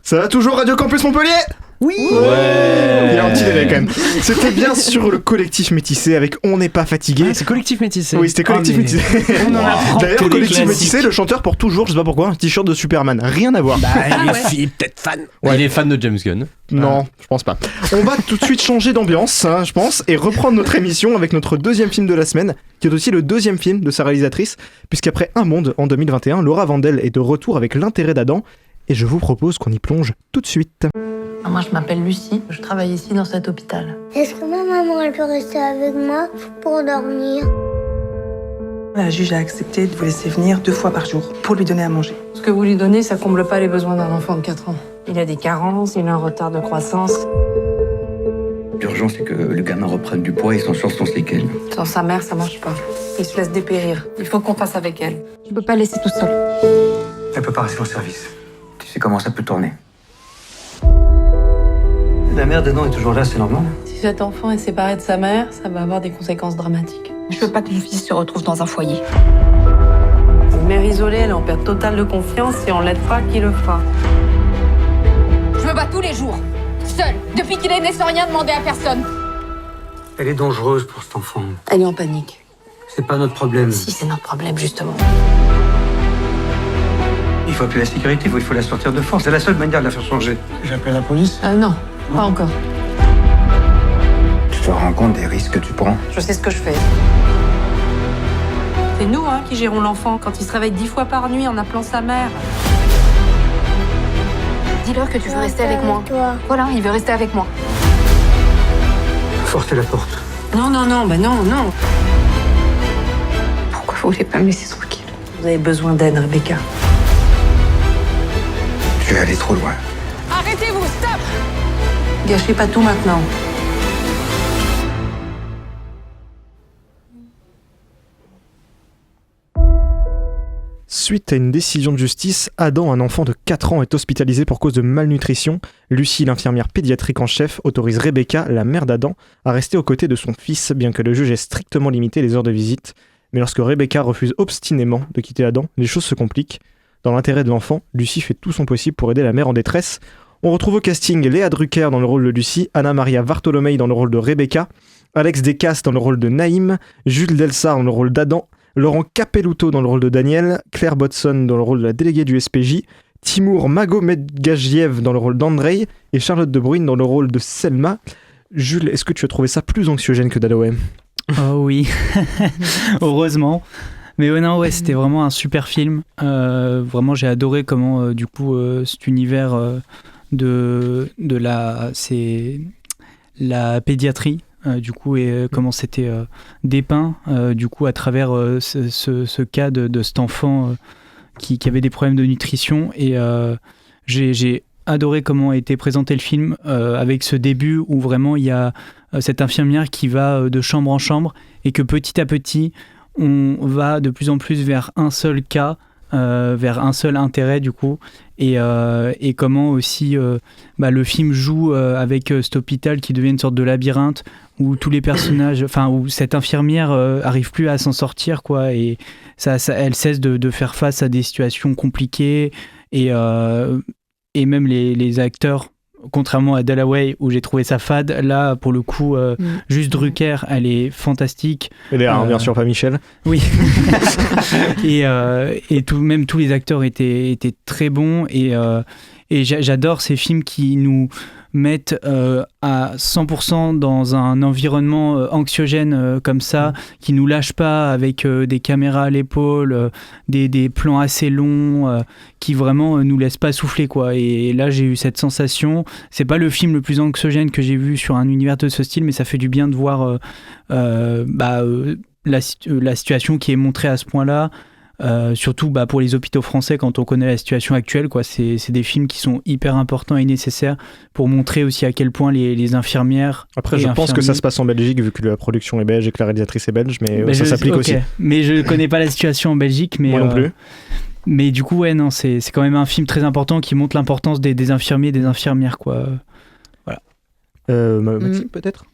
Ça va toujours Radio Campus Montpellier? Oui. Ouais. Il y a un petit délai quand même. C'était bien sûr le collectif métissé avec On n'est pas fatigué. Ah, c'est collectif métissé. Oui, c'était collectif métissé. On en apprend. D'ailleurs, collectif métissé, le chanteur porte toujours, je sais pas pourquoi, un t-shirt de Superman. Rien à voir. Bah, il est peut-être fan. Ouais. Il est fan de James Gunn. Non, je pense pas. On va tout de suite changer d'ambiance, hein, je pense, et reprendre notre émission avec notre deuxième film de la semaine, qui est aussi le deuxième film de sa réalisatrice, puisqu'après Un Monde en 2021, Laura Vandel est de retour avec L'intérêt d'Adam, et je vous propose qu'on y plonge tout de suite. Moi, je m'appelle Lucie. Je travaille ici dans cet hôpital. Est-ce que ma maman, elle peut rester avec moi pour dormir? La juge a accepté de vous laisser venir 2 fois par jour pour lui donner à manger. Ce que vous lui donnez, ça comble pas les besoins d'un enfant de 4 ans. Il a des carences, il a un retard de croissance. L'urgence, c'est que le gamin reprenne du poids et s'en sorte sans séquelles. Sans sa mère, ça marche pas. Il se laisse dépérir. Il faut qu'on fasse avec elle. Je peux pas laisser tout seul. Elle peut pas rester au service. Tu sais comment ça peut tourner. La mère d'Adam est toujours là, c'est normal. Si cet enfant est séparé de sa mère, ça va avoir des conséquences dramatiques. Je veux pas que mon fils se retrouve dans un foyer. Une mère isolée, elle est en perte totale de confiance et on l'aide pas, qui le fera? Je me bats tous les jours, seule, depuis qu'il est né sans rien demander à personne. Elle est dangereuse pour cet enfant. Elle est en panique. C'est pas notre problème. Si, c'est notre problème, justement. Il faut appeler la sécurité, il faut la sortir de force. C'est la seule manière de la faire changer. J'appelle la police? Non, pas encore. Tu te rends compte des risques que tu prends? Je sais ce que je fais. C'est nous qui gérons l'enfant quand il se réveille 10 fois par nuit en appelant sa mère. Dis-leur que tu veux rester avec moi. Voilà, il veut rester avec moi. Forcez la porte. Non, non. Pourquoi vous voulez pas me laisser tranquille? Vous avez besoin d'aide, Rebecca. Tu es allé trop loin. Arrêtez-vous, stop! Gâchez pas tout maintenant. Suite à une décision de justice, Adam, un enfant de 4 ans, est hospitalisé pour cause de malnutrition. Lucie, l'infirmière pédiatrique en chef, autorise Rebecca, la mère d'Adam, à rester aux côtés de son fils, bien que le juge ait strictement limité les heures de visite. Mais lorsque Rebecca refuse obstinément de quitter Adam, les choses se compliquent. Dans l'intérêt de l'enfant, Lucie fait tout son possible pour aider la mère en détresse. On retrouve au casting Léa Drucker dans le rôle de Lucie, Anna Maria Vartolomei dans le rôle de Rebecca, Alex Descastes dans le rôle de Naïm, Jules Delsart dans le rôle d'Adam, Laurent Capelluto dans le rôle de Daniel, Claire Bodson dans le rôle de la déléguée du SPJ, Timur Magomedgajiev dans le rôle d'Andrei et Charlotte de Bruyne dans le rôle de Selma. Jules, est-ce que tu as trouvé ça plus anxiogène que Dalloway? Oh oui, heureusement. Mais ouais, c'était vraiment un super film. Vraiment, j'ai adoré comment, cet univers de la pédiatrie, et comment c'était dépeint, à travers ce cas de cet enfant qui avait des problèmes de nutrition. Et j'ai adoré comment a été présenté le film avec ce début où vraiment il y a cette infirmière qui va de chambre en chambre et que petit à petit, on va de plus en plus vers un seul cas, vers un seul intérêt du coup, et comment aussi le film joue avec cet hôpital qui devient une sorte de labyrinthe où tous les personnages, où cette infirmière arrive plus à s'en sortir quoi, et elle cesse de faire face à des situations compliquées, et même les acteurs, contrairement à Dalloway où j'ai trouvé ça fade, là pour le coup juste Drucker, elle est fantastique. Et derrière bien sûr pas Michel. Oui. et même tous les acteurs étaient très bons, et j'adore ces films qui nous mettent à 100% dans un environnement anxiogène comme ça, qui nous lâche pas avec des caméras à l'épaule, des plans assez longs, qui vraiment nous laissent pas souffler quoi. Et là j'ai eu cette sensation. C'est pas le film le plus anxiogène que j'ai vu sur un univers de ce style, mais ça fait du bien de voir la situation qui est montrée à ce point-là. Surtout pour les hôpitaux français quand on connaît la situation actuelle quoi. C'est des films qui sont hyper importants et nécessaires pour montrer aussi à quel point les infirmières. Après je pense que ça se passe en Belgique vu que la production est belge et que la réalisatrice est belge, mais ça s'applique aussi. Mais je connais pas la situation en Belgique, mais moi non plus. Mais du coup c'est quand même un film très important qui montre l'importance des infirmiers et des infirmières quoi. Voilà. Maxime peut-être.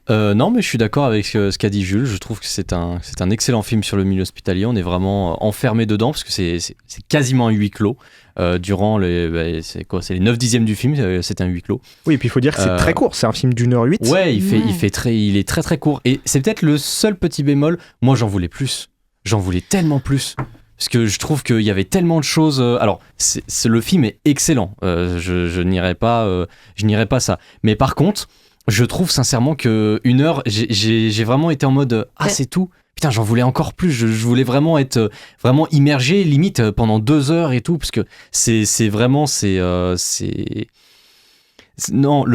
Non, mais je suis d'accord avec ce qu'a dit Jules. Je trouve que c'est un excellent film sur le milieu hospitalier. On est vraiment enfermé dedans parce que c'est quasiment un huis clos. Durant c'est les 9/10 du film, c'est un huis clos. Oui, et puis il faut dire que c'est très court. C'est un film d'1h08. Ouais, il est très très court. Et c'est peut-être le seul petit bémol. Moi, j'en voulais plus. J'en voulais tellement plus. Parce que je trouve qu'il y avait tellement de choses. Alors, le film est excellent. Je n'irai pas ça. Mais par contre, je trouve sincèrement que 1 heure, j'ai vraiment été en mode c'est tout. Putain, j'en voulais encore plus. Je voulais vraiment être vraiment immergé, limite pendant 2 heures et tout, parce que c'est vraiment non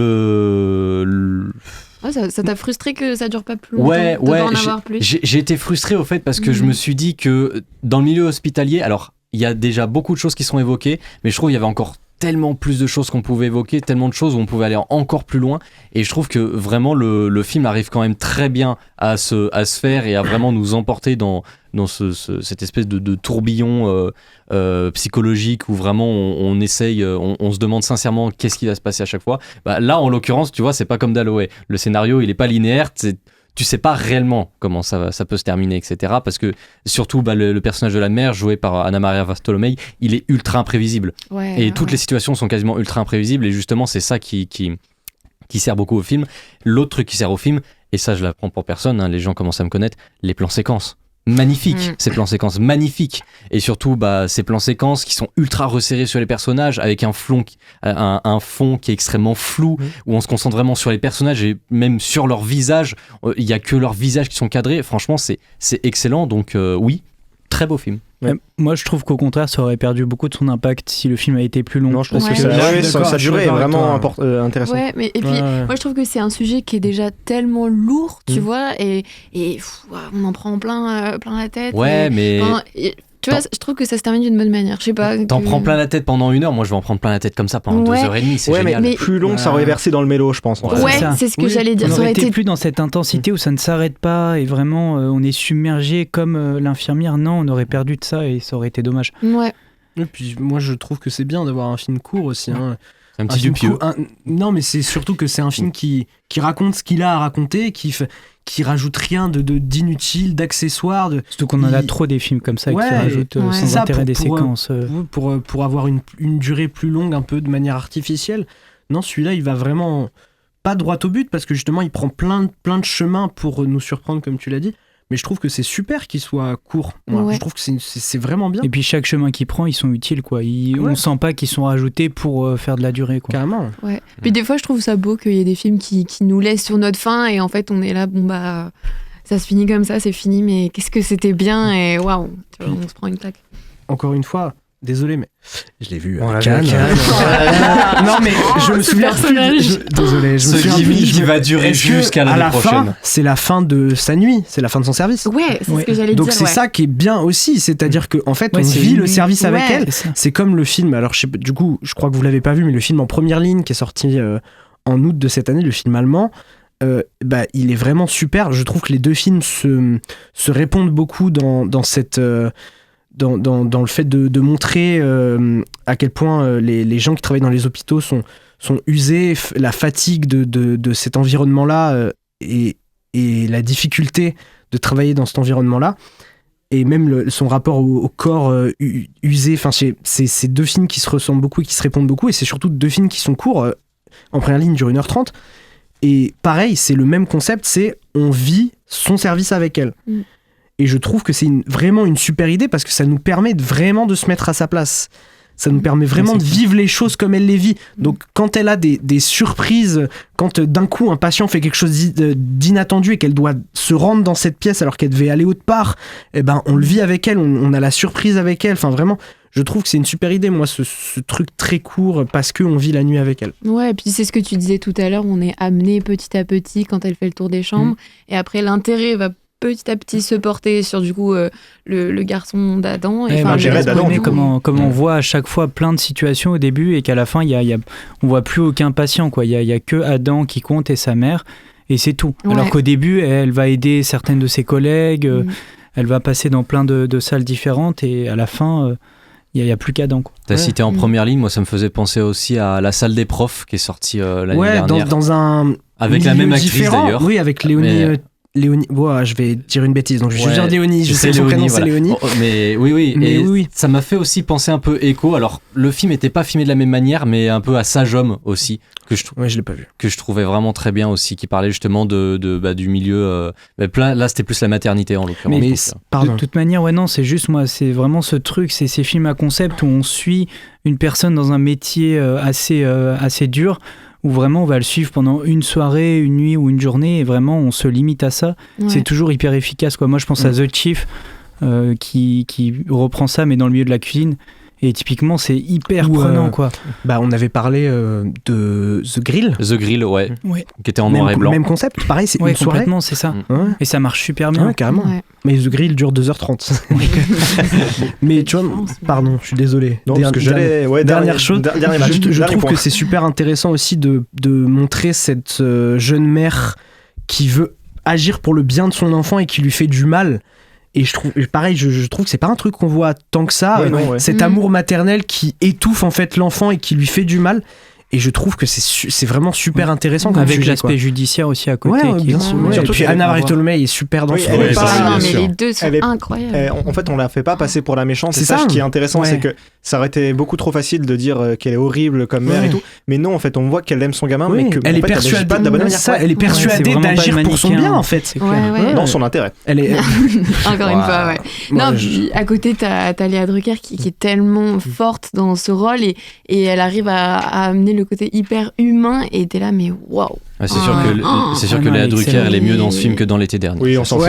ça t'a frustré que ça dure pas plus longtemps. Ouais, en avoir plus. J'ai été frustré au fait parce que je me suis dit que dans le milieu hospitalier, alors il y a déjà beaucoup de choses qui sont évoquées, mais je trouve qu'il y avait encore tellement plus de choses qu'on pouvait évoquer, tellement de choses où on pouvait aller encore plus loin, et je trouve que vraiment le film arrive quand même très bien à se faire et à vraiment nous emporter dans cette espèce de tourbillon psychologique où vraiment on essaye, on se demande sincèrement qu'est-ce qui va se passer à chaque fois. Là en l'occurrence tu vois, c'est pas comme Dalloway, le scénario il est pas linéaire, tu sais pas réellement comment ça peut se terminer, etc. Parce que surtout le personnage de la mère joué par Anna Maria Bartolomei, il est ultra imprévisible. Et toutes les situations sont quasiment ultra imprévisibles, et justement c'est ça qui sert beaucoup au film. L'autre truc qui sert au film, et ça je l'apprends pour personne, les gens commencent à me connaître, les plans séquences. Magnifiques, ces plans séquences magnifiques, et surtout ces plans séquences qui sont ultra resserrés sur les personnages avec un fond qui est extrêmement flou, où on se concentre vraiment sur les personnages et même sur leur visage. Il y a que leurs visages qui sont cadrés. Franchement c'est excellent, donc oui, très beau film. Moi je trouve qu'au contraire ça aurait perdu beaucoup de son impact si le film a été plus long. Non, je pense que ça durait vraiment intéressant. Ouais, mais et puis moi je trouve que c'est un sujet qui est déjà tellement lourd, tu vois, et on en prend plein la tête. Ouais, mais tu vois, je trouve que ça se termine d'une bonne manière. Je sais pas. T'en prends plein la tête pendant 1 heure, moi je vais en prendre plein la tête comme ça pendant 2h30, c'est génial. Mais plus long, ça aurait versé dans le mélo, je pense. C'est ce que j'allais dire. On aurait été plus dans cette intensité où ça ne s'arrête pas et vraiment on est submergé comme l'infirmière. Non, on aurait perdu de ça et ça aurait été dommage. Ouais. Et puis moi je trouve que c'est bien d'avoir un film court aussi. Un petit Dupieux. Non, mais c'est surtout que c'est un film qui raconte ce qu'il a à raconter, qui rajoute rien d'inutile, d'accessoire. Surtout qu'on en a trop des films comme ça qui rajoutent sans intérêt des séquences. Pour avoir une durée plus longue, un peu de manière artificielle. Non, celui-là, il va vraiment pas droit au but, parce que justement, il prend plein de chemins pour nous surprendre, comme tu l'as dit. Mais je trouve que c'est super qu'il soit court. Je trouve que c'est vraiment bien. Et puis chaque chemin qu'il prend, ils sont utiles, quoi. On sent pas qu'ils sont rajoutés pour faire de la durée, quoi. Carrément. Ouais. Puis des fois, je trouve ça beau qu'il y ait des films qui nous laissent sur notre faim, et en fait, on est là, ça se finit comme ça, c'est fini, mais qu'est-ce que c'était bien, et waouh, on se prend une claque. Encore une fois, Désolé, mais je l'ai vu On à l'a Cannes. vu à Cannes. Non, mais je me souviens plus. Désolé, je me souviens plus. Qui va durer jusqu'à l'année prochaine. C'est la fin de sa nuit, c'est la fin de son service. Ouais, c'est ce que j'allais dire. Donc c'est ça qui est bien aussi, c'est-à-dire qu'en fait, on vit le service avec elle. C'est comme le film, alors du coup, je crois que vous l'avez pas vu, mais le film En première ligne qui est sorti en août de cette année, le film allemand. Il est vraiment super. Je trouve que les deux films se répondent beaucoup dans cette dans le fait de montrer à quel point les gens qui travaillent dans les hôpitaux sont usés, la fatigue de cet environnement-là et la difficulté de travailler dans cet environnement-là, et même son rapport au corps usé. Enfin, c'est deux films qui se ressemblent beaucoup et qui se répondent beaucoup, et c'est surtout deux films qui sont courts. En première ligne dure 1h30, et pareil, c'est le même concept, c'est on vit son service avec elle. Et je trouve que c'est vraiment une super idée, parce que ça nous permet vraiment de se mettre à sa place. Ça nous permet vraiment de vivre les choses comme elle les vit. Donc quand elle a des surprises, quand d'un coup un patient fait quelque chose d'inattendu et qu'elle doit se rendre dans cette pièce alors qu'elle devait aller autre part, eh ben on le vit avec elle, on a la surprise avec elle. Enfin vraiment, je trouve que c'est une super idée, moi, ce truc très court, parce qu'on vit la nuit avec elle. Ouais, et puis c'est ce que tu disais tout à l'heure, on est amené petit à petit quand elle fait le tour des chambres, et après l'intérêt va petit à petit se porter sur du coup le garçon d'Adam. Comment on voit à chaque fois plein de situations au début, et qu'à la fin on voit plus aucun patient, quoi. Il y a que Adam qui compte et sa mère, et c'est tout. Ouais. Alors qu'au début elle va aider certaines de ses collègues, elle va passer dans plein de salles différentes, et à la fin il n'y a plus qu'Adam, quoi. T'as cité En première ligne, moi ça me faisait penser aussi à La salle des profs qui est sortie l'année dernière. Dans un avec la même actrice d'ailleurs. Oui, avec Léonie. Léonie, je vais dire une bêtise, donc je vais juste dire Léonie, je sais que son prénom c'est Léonie. Mais oui. Ça m'a fait aussi penser un peu écho. Alors, le film n'était pas filmé de la même manière, mais un peu à Sage Homme aussi, que je l'ai pas vu. Que je trouvais vraiment très bien aussi, qui parlait justement du milieu. Là, c'était plus la maternité en l'occurrence. Mais de toute manière, c'est juste moi, c'est vraiment ce truc, c'est ces films à concept où on suit une personne dans un métier assez dur, où vraiment on va le suivre pendant une soirée, une nuit ou une journée, et vraiment on se limite à ça. Ouais. C'est toujours hyper efficace, quoi. Moi je pense à The Chief qui reprend ça, mais dans le milieu de la cuisine, et typiquement c'est hyper prenant, quoi. On avait parlé de The Grill. The Grill, ouais. Qui était en noir et blanc. Même concept, pareil, c'est une soirée. Complètement, c'est ça. Et ça marche super bien. Ouais, carrément. Ouais. Mais The Grill dure 2h30. Mais tu vois, pardon, je suis désolé. Non, parce que j'allais. Dernière chose, je trouve que c'est super intéressant aussi de montrer cette jeune mère qui veut agir pour le bien de son enfant et qui lui fait du mal. Et je trouve que c'est pas un truc qu'on voit tant que ça, cet amour maternel qui étouffe en fait l'enfant et qui lui fait du mal. Et je trouve que c'est vraiment super intéressant comme avec sujet, l'aspect judiciaire aussi à côté. Bien sûr. Et puis Anna Bartholomé est super dans ce rôle. Mais les deux sont incroyables. En fait, on la fait pas passer pour la méchante. C'est ça qui est intéressant, c'est que ça aurait été beaucoup trop facile de dire qu'elle est horrible comme mère et tout. Mais non, en fait, on voit qu'elle aime son gamin, mais que elle est persuadée de la bonne manière. Elle est persuadée d'agir pour son bien, en fait. Dans son intérêt. Elle est encore une fois, Non, à côté, t'as Léa Drucker qui est tellement forte dans ce rôle, et elle arrive à amener le côté hyper humain, et t'es là, mais waouh. C'est sûr que Léa Drucker, elle est mieux dans ce film que dans l'été dernier. Oui, on s'en fout.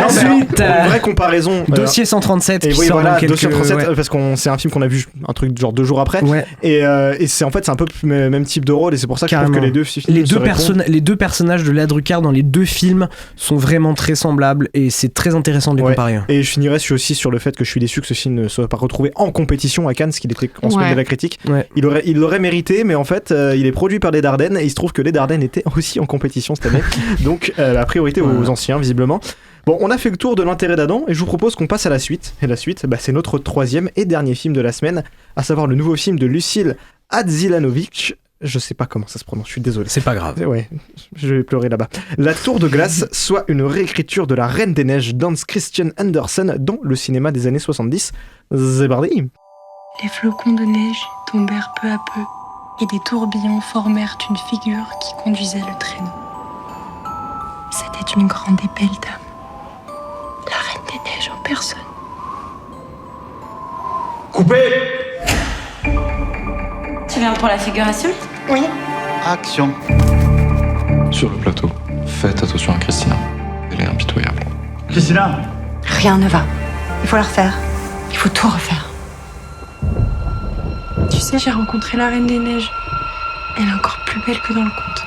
Ensuite, une vraie comparaison. Dossier 137 qui sort dans quelques... Dossier 137, parce que c'est un film qu'on a vu un truc genre 2 jours après. Et c'est en fait, c'est un peu le même type de rôle, et c'est pour ça que je trouve que les deux films les deux personnages de Léa Drucker dans les deux films sont vraiment très semblables, et c'est très intéressant de les comparer. Et je finirai aussi sur le fait que je suis déçu que ce film ne soit pas retrouvé en compétition à Cannes, ce qu'il était en semaine de la critique. Il l'aurait mérité, mais en fait, il est produit par les Dardennes, et il se trouve que les Dardennes étaient aussi en compétition cette année. Donc la priorité aux anciens, visiblement. Bon, on a fait le tour de l'intérêt d'Adam, et je vous propose qu'on passe à la suite. Et la suite, c'est notre 3e et dernier film de la semaine, à savoir le nouveau film de Lucille Adzilanovic. Je sais pas comment ça se prononce, je suis désolé. C'est pas grave. Ouais, je vais pleurer là-bas. La Tour de Glace, soit une réécriture de La Reine des Neiges d'Hans Christian Andersen dans le cinéma des années 70. C'est parti. Les flocons de neige tombèrent peu à peu, et des tourbillons formèrent une figure qui conduisait le traîneau. C'était une grande et belle dame, la Reine des Neiges en personne. Coupé! Tu viens pour la figuration? Oui. Action. Sur le plateau, faites attention à Christina. Elle est impitoyable. Christina! Rien ne va. Il faut la refaire. Il faut tout refaire. sais, j'ai rencontré la Reine des Neiges. Elle est encore plus belle que dans le conte.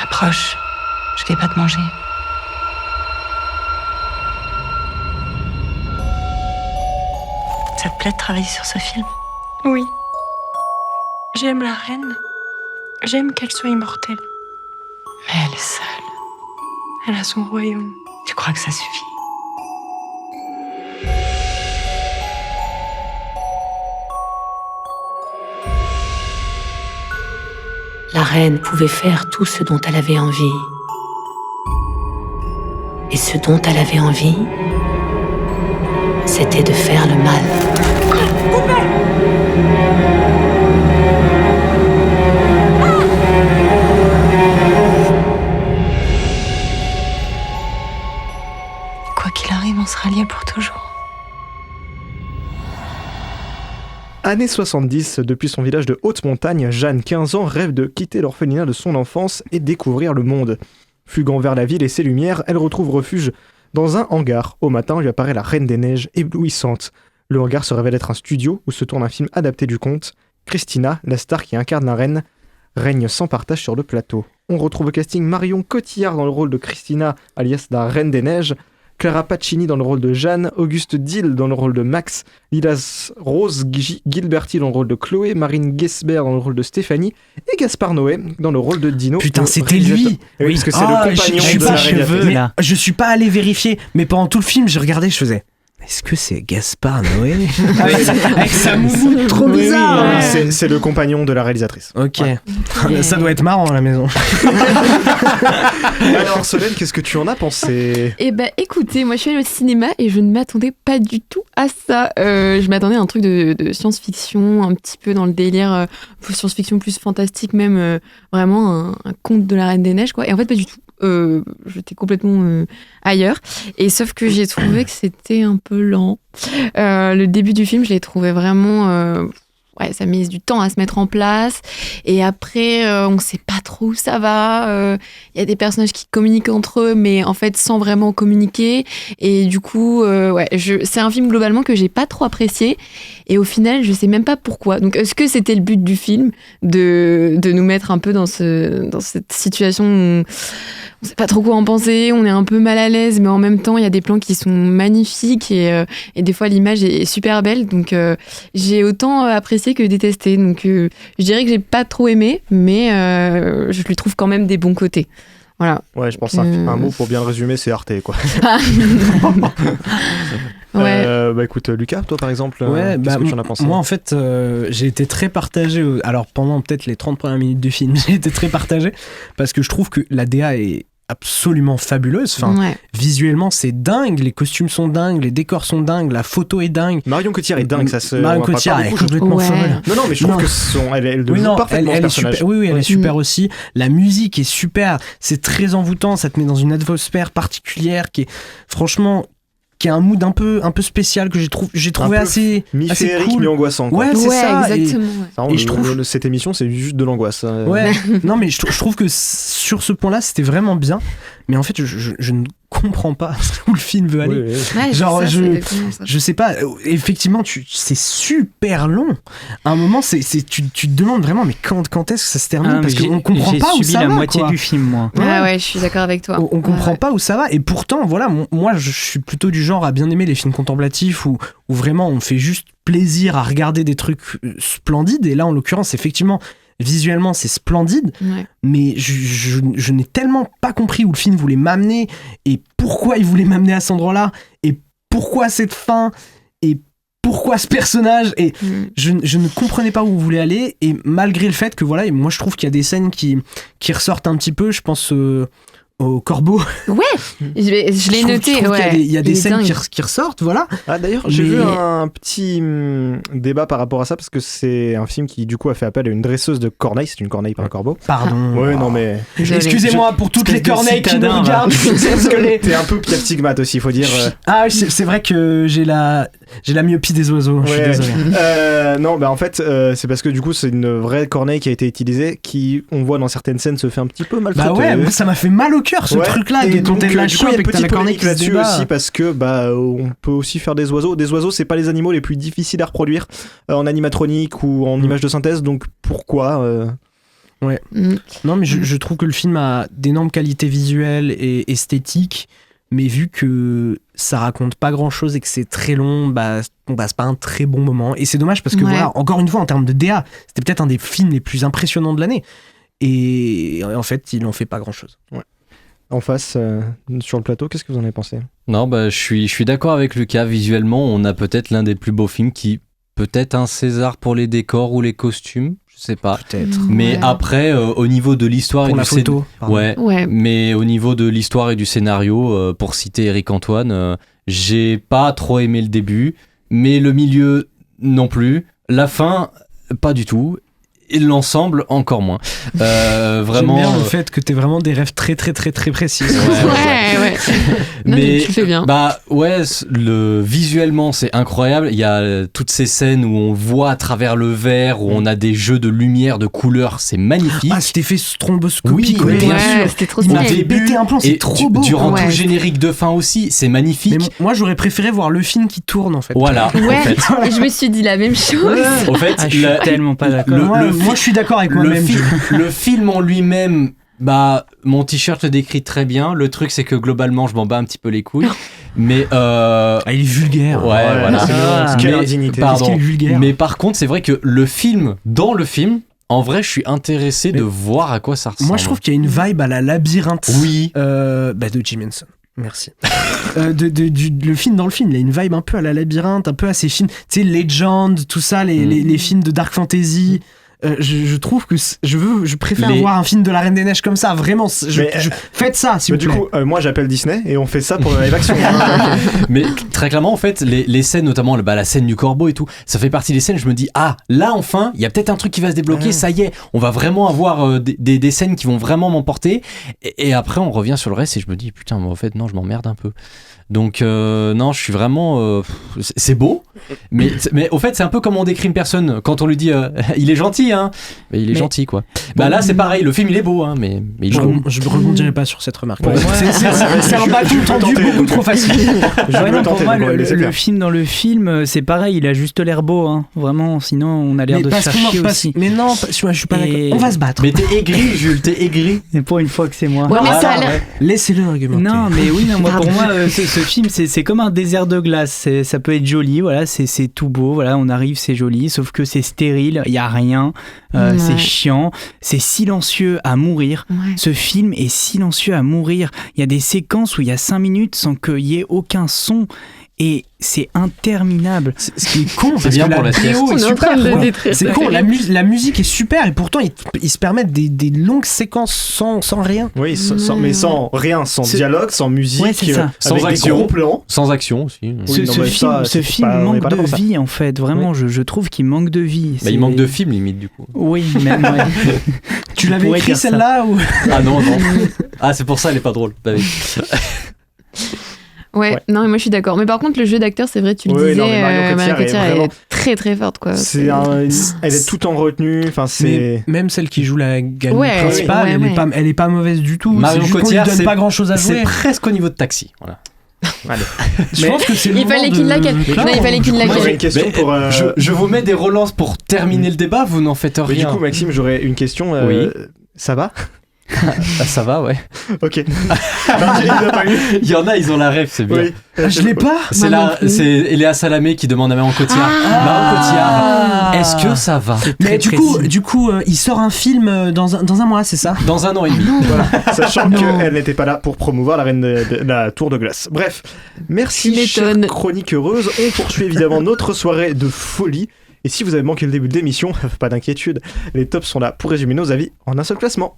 Approche, je vais pas te manger. Ça te plaît de travailler sur ce film? Oui. J'aime la reine. J'aime qu'elle soit immortelle. Mais elle est seule. Elle a son royaume. Tu crois que ça suffit? La reine pouvait faire tout ce dont elle avait envie. Et ce dont elle avait envie, c'était de faire le mal. Quoi qu'il arrive, on sera liés pour toujours. Années 70, depuis son village de haute montagne, Jeanne, 15 ans, rêve de quitter l'orphelinat de son enfance et découvrir le monde. Fuguant vers la ville et ses lumières, elle retrouve refuge dans un hangar. Au matin, lui apparaît la Reine des Neiges, éblouissante. Le hangar se révèle être un studio où se tourne un film adapté du conte. Christina, la star qui incarne la reine, règne sans partage sur le plateau. On retrouve au casting Marion Cotillard dans le rôle de Christina, alias la Reine des Neiges, Clara Pacini dans le rôle de Jeanne, Auguste Dill dans le rôle de Max, Lilas Rose Gilberti dans le rôle de Chloé, Marine Gesbert dans le rôle de Stéphanie et Gaspard Noé dans le rôle de Dino. Putain, c'était lui. Oui, parce que c'est le compagnon de la réalisatrice. Je suis pas allé vérifier, mais pendant tout le film, je regardais, je faisais... Est-ce que c'est Gaspard Noé? Avec sa moumoute trop bizarre. Oui, c'est le compagnon de la réalisatrice. Ok. Ouais. Ça doit être marrant à la maison. Alors Solène, qu'est-ce que tu en as pensé? Eh ben écoutez, moi je suis allée au cinéma et je ne m'attendais pas du tout à ça. Je m'attendais à un truc de science-fiction, un petit peu dans le délire science-fiction plus fantastique, même vraiment un conte de la Reine des Neiges, quoi. Et en fait pas du tout. J'étais complètement ailleurs, et sauf que j'ai trouvé que c'était un peu lent. Le début du film, je l'ai trouvé vraiment ça met du temps à se mettre en place, et après on sait pas trop où ça va. Il y a des personnages qui communiquent entre eux, mais en fait sans vraiment communiquer, et du coup c'est un film globalement que j'ai pas trop apprécié, et au final je sais même pas pourquoi. Donc est-ce que c'était le but du film de nous mettre un peu dans cette situation où on sait pas trop quoi en penser, on est un peu mal à l'aise, mais en même temps il y a des plans qui sont magnifiques, et des fois l'image est super belle, donc j'ai autant apprécié que détesté. Donc je dirais que j'ai pas trop aimé, mais je lui trouve quand même des bons côtés. Voilà. Ouais, je pense un mot pour bien le résumer, c'est Arte, quoi. Ouais. Bah écoute, Lucas, toi par exemple, qu'est-ce que tu en as pensé? Moi en fait, j'ai été très partagé. Alors pendant peut-être les 30 premières minutes du film, j'ai été très partagé parce que je trouve que la DA est absolument fabuleuse. Enfin, visuellement c'est dingue, les costumes sont dingues, les décors sont dingues, la photo est dingue. Marion Cotillard est dingue, ça se. Marion Cotillard est complètement folle. Non, mais je trouve que elle devient parfaitement ce personnage. Super, oui, elle est super aussi. La musique est super, c'est très envoûtant, ça te met dans une atmosphère particulière qui est franchement. Qui a un mood un peu spécial que j'ai trouvé assez mi-féerique, cool. mi-angoissant, quoi. Ouais, c'est ça. Exactement. Et je trouve cette émission, c'est juste de l'angoisse. Ouais. Non, mais je trouve que sur ce point-là, c'était vraiment bien. Mais en fait, je ne comprends pas où le film veut aller. Ouais, genre, ça, je sais pas. Effectivement, c'est super long. À un moment, tu te demandes vraiment, mais quand est-ce que ça se termine? Parce qu'on comprend pas où ça va. J'ai subi la moitié du film, moi. Ouais, je suis d'accord avec toi. On comprend pas où ça va. Et pourtant, voilà, moi, je suis plutôt du genre à bien aimer les films contemplatifs où vraiment on fait juste plaisir à regarder des trucs splendides. Et là, en l'occurrence, effectivement, visuellement, c'est splendide, mais je n'ai tellement pas compris où le film voulait m'amener et pourquoi il voulait m'amener à cet endroit-là et pourquoi cette fin et pourquoi ce personnage, et je ne comprenais pas où il voulait aller, et malgré le fait que voilà, et moi je trouve qu'il y a des scènes qui ressortent un petit peu, je pense au corbeau. Ouais, je l'ai noté. Il y a des scènes qui ressortent, voilà. Ah, d'ailleurs, j'ai vu un petit débat par rapport à ça, parce que c'est un film qui, du coup, a fait appel à une dresseuse de corneille. C'est une corneille, pas un corbeau. Pardon. Ouais, non, mais. Excusez-moi pour toutes les corneilles qui nous regardent. T'es un peu Pierre Stigmate aussi, il faut dire. Ah, c'est vrai que j'ai la myopie des oiseaux. Je suis désolé. Non, bah en fait, c'est parce que du coup, c'est une vraie corneille qui a été utilisée, qui, on voit dans certaines scènes, se fait un petit peu maltraiter. Bah ouais, ça m'a fait mal au cœur cœur, ce Ouais, truc-là, et de donc, monter de la du coup, il y chope a et que t'as une la petite cornée polémique qui se là-dessus débat. aussi parce que on peut aussi faire des oiseaux. Des oiseaux, c'est pas les animaux les plus difficiles à reproduire en animatronique ou en image de synthèse, donc pourquoi Ouais. Non, mais je trouve que le film a d'énormes qualités visuelles et esthétiques, mais vu que ça raconte pas grand-chose et que c'est très long, c'est pas un très bon moment. Et c'est dommage parce que voilà, encore une fois, en termes de DA, c'était peut-être un des films les plus impressionnants de l'année. Et en fait, il en fait pas grand-chose. Ouais. En face, sur le plateau, qu'est-ce que vous en avez pensé ? Non, je suis d'accord avec Lucas. Visuellement, on a peut-être l'un des plus beaux films qui, peut-être un César pour les décors ou les costumes, je sais pas. Peut-être. Mais après, au niveau de l'histoire Pour et la du photo, pardon. Ouais. Mais au niveau de l'histoire et du scénario, pour citer Eric Antoine, j'ai pas trop aimé le début, mais le milieu non plus. La fin, pas du tout. Et l'ensemble, encore moins. Vraiment. J'aime bien le fait que t'aies vraiment des rêves très très très très précis. Ouais. Non, mais tu le fais bien. Visuellement c'est incroyable. Il y a toutes ces scènes où on voit à travers le verre, où on a des jeux de lumière, de couleurs, c'est magnifique. Ah, cet effet stromboscopique, oui, bien Ouais, sûr. c'était trop Il m'a stylé. fait péter un plomb, c'est Et trop beau. durant tout Ouais. le générique de fin aussi, c'est magnifique. Mais moi j'aurais préféré voir le film qui tourne en fait. Voilà. Ouais, En fait. et je me suis dit la même chose. En fait, Je suis tellement pas d'accord. Moi je suis d'accord avec moi-même. Le film en lui-même, mon t-shirt le décrit très bien. Le truc, c'est que globalement, je m'en bats un petit peu les couilles. Mais il est vulgaire. Ouais, voilà. Quelle indignité. Pardon. Est-ce qu'il est vulgaire ? Mais par contre, c'est vrai que dans le film, en vrai, je suis intéressé de voir à quoi ça ressemble. Moi je trouve qu'il y a une vibe à la labyrinthe. Oui. De Jim Henson. Merci. Le film dans le film, il a une vibe un peu à la labyrinthe, un peu à ces films, tu sais, Legend, tout ça, les films de dark fantasy. Je trouve que je préfère voir un film de la Reine des Neiges comme ça, vraiment. Faites ça, s'il vous plaît. Du coup, moi j'appelle Disney et on fait ça pour la live action. Mais très clairement, en fait, les scènes, notamment la scène du corbeau et tout, ça fait partie des scènes. Je me dis, là enfin, il y a peut-être un truc qui va se débloquer. Ça y est, on va vraiment avoir des scènes qui vont vraiment m'emporter. Et après, on revient sur le reste et je me dis, putain, en fait, non, je m'emmerde un peu. Donc non, je suis vraiment c'est beau, mais au fait c'est un peu comme on décrit une personne quand on lui dit il est gentil, hein, mais il est gentil quoi. Là c'est pareil, le film il est beau, hein, mais il est beau. Je ne rebondirai pas sur cette remarque. Pour moi, c'est un bâton tendu beaucoup trop facile. Pour moi, le film dans le film, c'est pareil, il a juste l'air beau, hein, vraiment. Sinon, on a l'air de se faire chier aussi. Mais non, je suis pas d'accord. On va se battre. Mais t'es aigri, Jules, t'es aigri. Et pour une fois que c'est moi. Ouais, mais ça a l'air. Laissez-le argumenter. Non, mais oui, pour moi, ce film, c'est comme un désert de glace. Ça peut être joli, voilà, c'est tout beau, voilà, on arrive, c'est joli, sauf que c'est stérile, il y a rien, c'est chiant, c'est silencieux à mourir. Ouais. Ce film est silencieux à mourir. Il y a des séquences où il y a 5 minutes sans qu'il y ait aucun son. Et c'est interminable. Ce qui est con, c'est parce bien que pour la la sieste. BO est On est en train de super. le détruire. C'est con, la musique est super et pourtant ils se permettent des longues séquences sans rien. Oui, mais sans rien, sans dialogue, sans musique, ouais, c'est ça. Sans avec action, des gros plans. sans action aussi. Ce film manque de vie en fait. Vraiment, je trouve qu'il manque de vie. Il manque de film limite du coup. Oui, même. Ouais. Tu l'avais écrit celle-là ou... Ah non. Ah c'est pour ça elle est pas drôle. Bah oui. Ouais, non, mais moi je suis d'accord. Mais par contre, le jeu d'acteur, c'est vrai, tu le disais, Marion Cotillard est très très forte, quoi. Elle est tout en retenue. Enfin, c'est même celle qui joue la gamine Ouais, principale, ouais. Elle est pas mauvaise du tout. Marion Cotillard, lui donne pas grand chose à jouer. C'est presque au niveau de Taxi. Voilà. Allez. Je pense que c'est le Il fallait qu'il laquelle. Non, il fallait qu'il Moi, j'ai laquelle. une question pour. Je vous mets des relances pour terminer le débat, vous n'en faites Mais rien. du coup, Maxime, j'aurais une question. Oui. Ça va? Ça va, ouais. Ok. Pas eu. Il y en a, ils ont la ref, c'est bien. Oui. Je l'ai pas. C'est Eléa Salamé qui demande à Marion Cotillard. Marion Cotillard, est-ce que ça va? Mais du coup, il sort un film dans un mois, c'est ça? Dans 1 an et demi. Voilà. Sachant qu'elle n'était pas là pour promouvoir la reine de la tour de glace. Bref, merci chère chronique heureuse. On poursuit évidemment notre soirée de folie. Et si vous avez manqué le début de l'émission, pas d'inquiétude, les tops sont là pour résumer nos avis en un seul classement.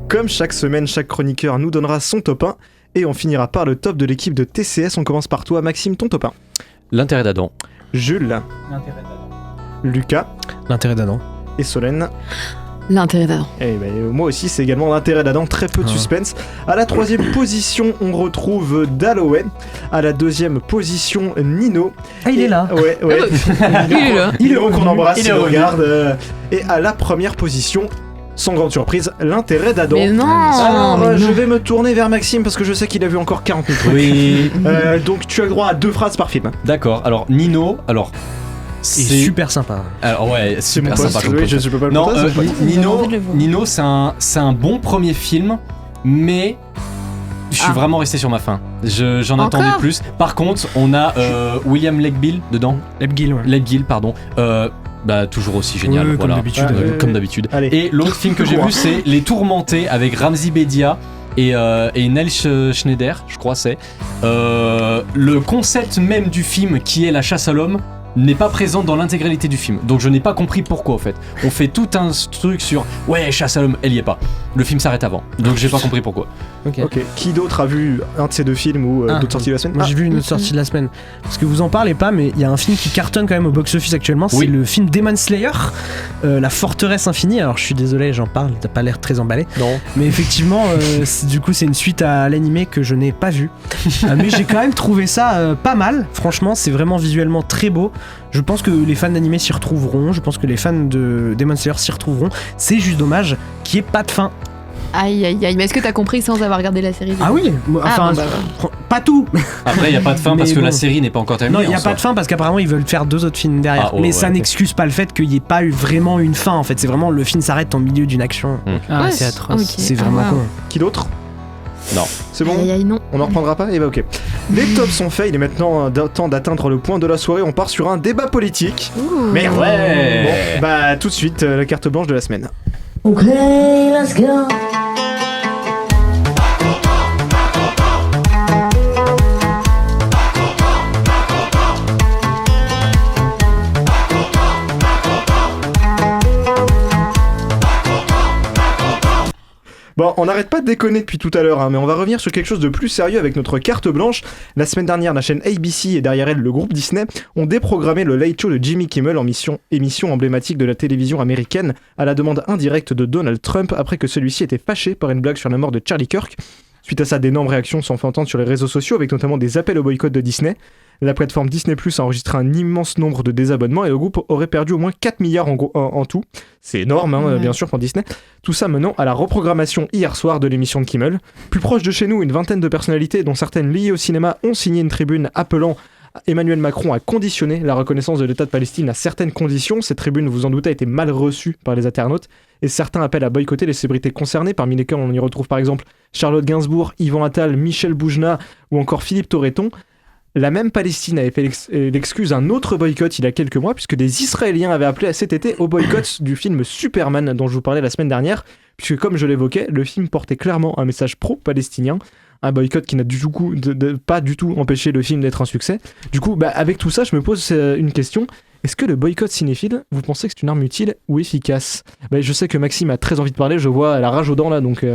Comme chaque semaine, chaque chroniqueur nous donnera son top 1 et on finira par le top de l'équipe de TCS. On commence par toi, Maxime, ton top 1. L'intérêt d'Adam. Jules. L'intérêt d'Adam. Lucas. L'intérêt d'Adam. Et Solène. L'intérêt d'Adam. Eh ben, moi aussi, c'est également l'intérêt d'Adam, très peu de suspense. À la 3e position, on retrouve Dalloway. À la 2e position, Nino. Ah, il est là. Ouais. Il est là. Nino qu'on embrasse, il il est revenu. regarde. Et à la 1re position, sans grande surprise, l'intérêt d'Adam. Mais non. Alors, mais je non. vais me tourner vers Maxime parce que je sais qu'il a vu encore 40 000 trucs. Oui. Donc tu as le droit à 2 phrases par film. D'accord. Alors Nino, C'est c'est super sympa. Alors ouais, C'est mon super poste, sympa. comme oui, pote. je peux pas le Non, poster, c'est pas grave. J'ai envie de le voir. Nino, c'est un bon premier film, mais je suis vraiment resté sur ma faim. J'en attendais Encore plus. Par contre, on a William Legbill dedans. Legbill, pardon. Toujours aussi génial, Oui, voilà. Comme d'habitude. Allez. Et l'autre film que j'ai vu, c'est Les Tourmentés avec Ramzi Bedia et Nell Schneider, je crois c'est. Le concept même du film, qui est la chasse à l'homme, n'est pas présent dans l'intégralité du film. Donc je n'ai pas compris pourquoi, en fait. On fait tout un truc sur ouais, chasse à l'homme, elle y est pas. Le film s'arrête avant. Donc j'ai pas compris pourquoi. Ok. Qui d'autre a vu un de ces 2 films ou d'autres sorties de la semaine? Moi j'ai vu une autre sortie de la semaine. Parce que vous en parlez pas, mais il y a un film qui cartonne quand même au box-office actuellement. C'est le film Demon Slayer, La Forteresse Infinie. Alors je suis désolé, j'en parle, t'as pas l'air très emballé. Non. Mais effectivement, du coup, c'est une suite à l'animé que je n'ai pas vu. Mais j'ai quand même trouvé ça pas mal. Franchement, c'est vraiment visuellement très beau. Je pense que les fans d'animé s'y retrouveront. Je pense que les fans de Demon Slayer s'y retrouveront. C'est juste dommage qu'il n'y ait pas de fin. Aïe aïe aïe, mais est-ce que t'as compris sans avoir regardé la série? Ah oui, enfin, pas tout. Après, il n'y a pas de fin parce Mais que bon. la série n'est pas encore terminée. Non, il n'y a pas de fin parce qu'apparemment ils veulent faire 2 autres films derrière. Ah, oh, mais ouais, ça ok. n'excuse pas le fait qu'il n'y ait pas eu vraiment une fin en fait. C'est vraiment le film s'arrête en milieu d'une action. Ah, Ouais, c'est atroce. ok. C'est vraiment Ah, con. Qui d'autre? Non. C'est bon? Aïe aïe non. On en reprendra pas? Eh bah ok. Les tops sont faits, il est maintenant temps d'atteindre le point de la soirée. On part sur un débat politique. Ouh. Merde. Ouais. Bon, bah tout de suite, la carte blanche de la semaine. Okay, let's go. Bon, on n'arrête pas de déconner depuis tout à l'heure, hein, mais on va revenir sur quelque chose de plus sérieux avec notre carte blanche. La semaine dernière, la chaîne ABC et derrière elle le groupe Disney ont déprogrammé le Late Show de Jimmy Kimmel en émission emblématique de la télévision américaine à la demande indirecte de Donald Trump après que celui-ci était fâché par une blague sur la mort de Charlie Kirk. Suite à ça, d'énormes réactions s'en font entendre sur les réseaux sociaux avec notamment des appels au boycott de Disney. La plateforme Disney Plus a enregistré un immense nombre de désabonnements et le groupe aurait perdu au moins 4 milliards en tout. C'est énorme, hein, Ouais. bien sûr, pour Disney. Tout ça menant à la reprogrammation hier soir de l'émission de Kimmel. Plus proche de chez nous, une vingtaine de personnalités, dont certaines liées au cinéma, ont signé une tribune appelant Emmanuel Macron à conditionner la reconnaissance de l'État de Palestine à certaines conditions. Cette tribune, vous en doutez, a été mal reçue par les internautes et certains appellent à boycotter les célébrités concernées, parmi lesquelles on y retrouve par exemple Charlotte Gainsbourg, Yvan Attal, Michel Boujna ou encore Philippe Torreton. La même Palestine avait fait l'excuse un autre boycott il y a quelques mois, puisque des Israéliens avaient appelé cet été au boycott du film Superman dont je vous parlais la semaine dernière, puisque comme je l'évoquais, le film portait clairement un message pro-palestinien, un boycott qui n'a du coup pas du tout empêché le film d'être un succès. Du coup, avec tout ça, je me pose une question. Est-ce que le boycott cinéphile, vous pensez que c'est une arme utile ou efficace? Je sais que Maxime a très envie de parler, je vois la rage aux dents là, donc...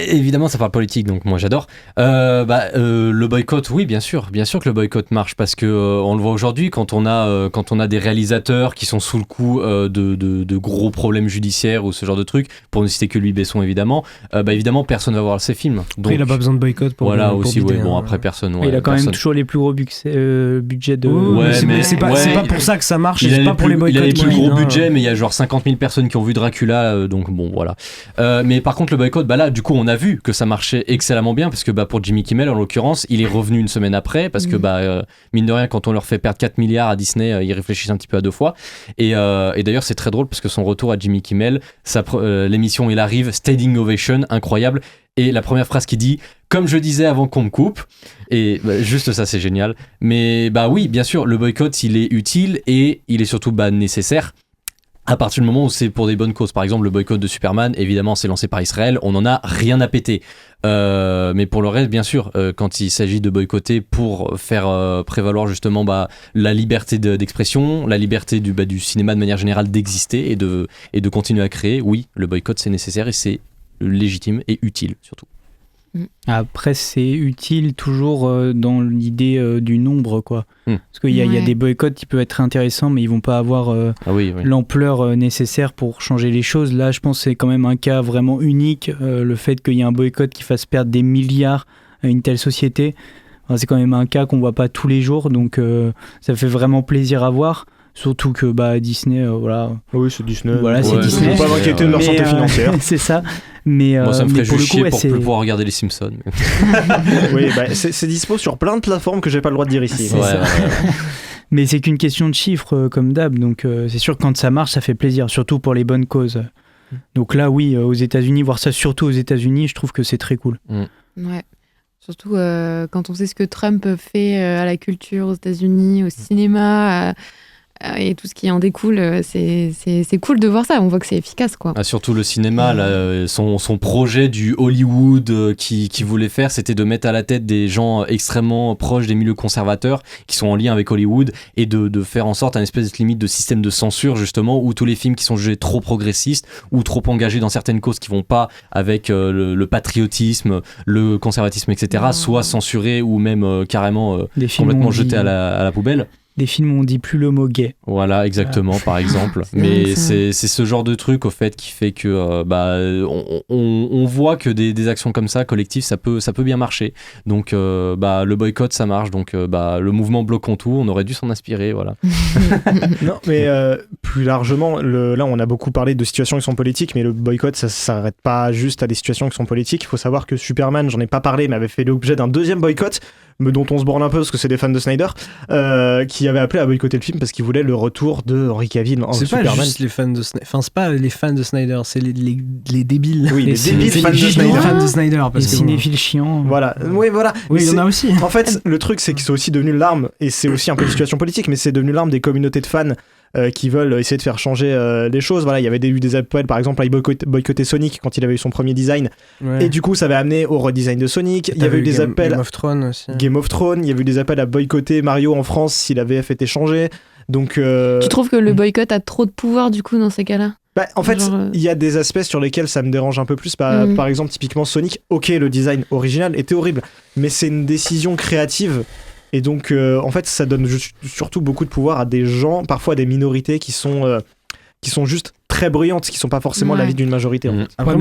Évidemment, ça parle politique, donc moi j'adore. Le boycott, oui, bien sûr que le boycott marche, parce que on le voit aujourd'hui quand on a des réalisateurs qui sont sous le coup de gros problèmes judiciaires ou ce genre de trucs, pour ne citer que Louis Besson évidemment, évidemment personne va voir ses films. Donc Après, il a pas besoin de boycott pour voilà pour aussi, bider, ouais, bon hein. après personne. il a quand personne. même toujours les plus gros budgets de. Ouais, mais c'est pas pour ça que ça marche. Il a C'est pas les pour les boycotts. il a les plus qui gros bident, hein. budgets, mais il y a genre 50 000 personnes qui ont vu Dracula, donc bon voilà. Mais par contre le boycott, là du coup on a vu que ça marchait excellemment bien, parce que pour Jimmy Kimmel en l'occurrence, il est revenu une semaine après, parce que mine de rien, quand on leur fait perdre 4 milliards à Disney, ils réfléchissent un petit peu à 2 fois. Et d'ailleurs c'est très drôle parce que son retour à Jimmy Kimmel, l'émission il arrive, standing ovation, incroyable. Et la première phrase qu'il dit, comme je disais avant qu'on me coupe, et juste ça c'est génial. Mais oui, bien sûr, le boycott il est utile et il est surtout nécessaire. À partir du moment où c'est pour des bonnes causes. Par exemple, le boycott de Superman, évidemment, c'est lancé par Israël, on n'en a rien à péter. Mais pour le reste, bien sûr, quand il s'agit de boycotter pour faire prévaloir justement la liberté d'expression, la liberté du cinéma de manière générale d'exister et de continuer à créer, oui, le boycott c'est nécessaire et c'est légitime et utile surtout. Après, c'est utile toujours dans l'idée du nombre, quoi. Parce qu'il y a des boycotts qui peuvent être intéressants, mais ils vont pas avoir l'ampleur nécessaire pour changer les choses. Là, je pense que c'est quand même un cas vraiment unique. Le fait qu'il y ait un boycott qui fasse perdre des milliards à une telle société, c'est quand même un cas qu'on voit pas tous les jours, donc ça fait vraiment plaisir à voir. Surtout que Disney, voilà. Oui, c'est Disney. Voilà, c'est Disney. Faut pas m'inquiéter de leur santé financière. C'est ça. Mais moi, ça me ferait juste chier pour c'est... plus pouvoir regarder les Simpsons. Oui, c'est dispo sur plein de plateformes que j'ai pas le droit de dire ici. Mais c'est qu'une question de chiffres, comme d'hab. Donc, c'est sûr que quand ça marche, ça fait plaisir, surtout pour les bonnes causes. Donc là, oui, aux États-Unis, voir ça surtout aux États-Unis, je trouve que c'est très cool. Ouais. Surtout quand on sait ce que Trump fait à la culture aux États-Unis, au cinéma. Et tout ce qui en découle, c'est cool de voir ça, on voit que c'est efficace, quoi. Surtout le cinéma, là, son projet du Hollywood qu'il voulait faire, c'était de mettre à la tête des gens extrêmement proches des milieux conservateurs qui sont en lien avec Hollywood et de faire en sorte un espèce de limite de système de censure, justement, où tous les films qui sont jugés trop progressistes ou trop engagés dans certaines causes qui vont pas avec le patriotisme, le conservatisme, etc., soient censurés ou même carrément complètement jetés à la poubelle. Des films où on dit plus le mot gay. Voilà, exactement, par exemple. Mais c'est ce genre de truc, au fait, qui fait que on voit que des actions comme ça, collectives, ça peut bien marcher. Donc, le boycott, ça marche. Donc, le mouvement Bloquons tout, on aurait dû s'en inspirer, voilà. Non, mais plus largement, là, on a beaucoup parlé de situations qui sont politiques, mais le boycott, ça s'arrête pas juste à des situations qui sont politiques. Il faut savoir que Superman, j'en ai pas parlé, mais avait fait l'objet d'un deuxième boycott, mais dont on se borne un peu parce que c'est des fans de Snyder, qui avaient appelé à boycotter le film parce qu'ils voulaient le retour de Henry Cavill en Superman. C'est pas juste les fans de Snyder, enfin c'est pas les fans de Snyder, c'est les débiles. Oui, les débiles fans de Snyder, parce les cinéphiles chiants. Voilà, oui, voilà. Oui, il y en a aussi. En fait, le truc, c'est que c'est aussi devenu l'arme, et c'est aussi un peu une situation politique, mais c'est devenu l'arme des communautés de fans qui veulent essayer de faire changer les choses. Voilà, il y avait eu des appels, par exemple, à boycotter Sonic quand il avait eu son premier design. Ouais. Et du coup, ça avait amené au redesign de Sonic. Il y avait eu des appels. Game of Thrones aussi. Game of Thrones. Il y avait eu des appels à boycotter Mario en France si la VF était changée. Donc, Tu trouves que le boycott a trop de pouvoir du coup dans ces cas-là ? En fait, il y a des aspects sur lesquels ça me dérange un peu plus. Par exemple, typiquement Sonic, ok, le design original était horrible, mais c'est une décision créative. Et donc, en fait, ça donne surtout beaucoup de pouvoir à des gens, parfois des minorités qui sont juste très bruyantes, qui sont pas forcément l'avis d'une majorité. En fait. Après,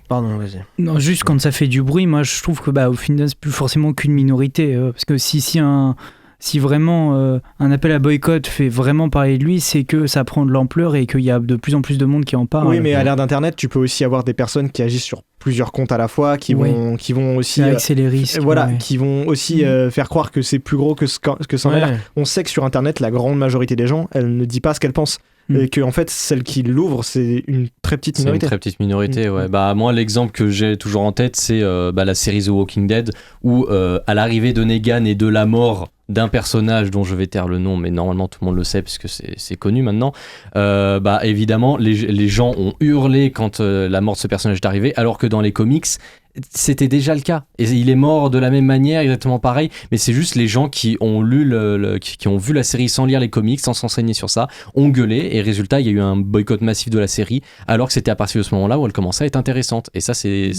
pardon, vas-y. Non, juste quand ça fait du bruit, moi, je trouve que au final, c'est plus forcément qu'une minorité. Parce que si vraiment un appel à boycott fait vraiment parler de lui, c'est que ça prend de l'ampleur et qu'il y a de plus en plus de monde qui en parle. Oui, mais à l'ère d'Internet, tu peux aussi avoir des personnes qui agissent sur plusieurs comptes à la fois, qui vont aussi c'est les risques. Qui vont aussi faire croire que c'est plus gros que ça en a l'air. On sait que sur Internet, la grande majorité des gens, elle ne dit pas ce qu'elle pense. Et que en fait, celle qui l'ouvre, c'est une très petite minorité. C'est une très petite minorité, ouais. Moi, l'exemple que j'ai toujours en tête, c'est la série The Walking Dead, où à l'arrivée de Negan et de la mort d'un personnage dont je vais taire le nom, mais normalement tout le monde le sait puisque c'est connu maintenant, évidemment les gens ont hurlé quand la mort de ce personnage est arrivée, alors que dans les comics c'était déjà le cas, et il est mort de la même manière, exactement pareil, mais c'est juste les gens qui ont lu qui ont vu la série sans lire les comics, sans s'enseigner sur ça, ont gueulé, et résultat il y a eu un boycott massif de la série, alors que c'était à partir de ce moment-là où elle commençait à être intéressante, et ça c'est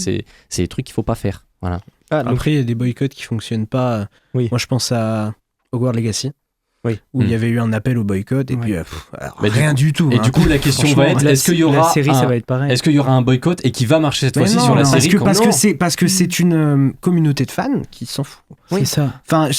des trucs qu'il faut pas faire, voilà. Après il y a des boycotts qui fonctionnent pas. Moi je pense à Hogwarts Legacy, où il y avait eu un appel au boycott et puis rien du tout. Et du coup la question va être, est-ce qu'il y aura ça va être pareil. Est-ce qu'il y aura un boycott et qui va marcher cette fois-ci sur la série parce que c'est une communauté de fans qui s'en fout. C'est ça. Enfin,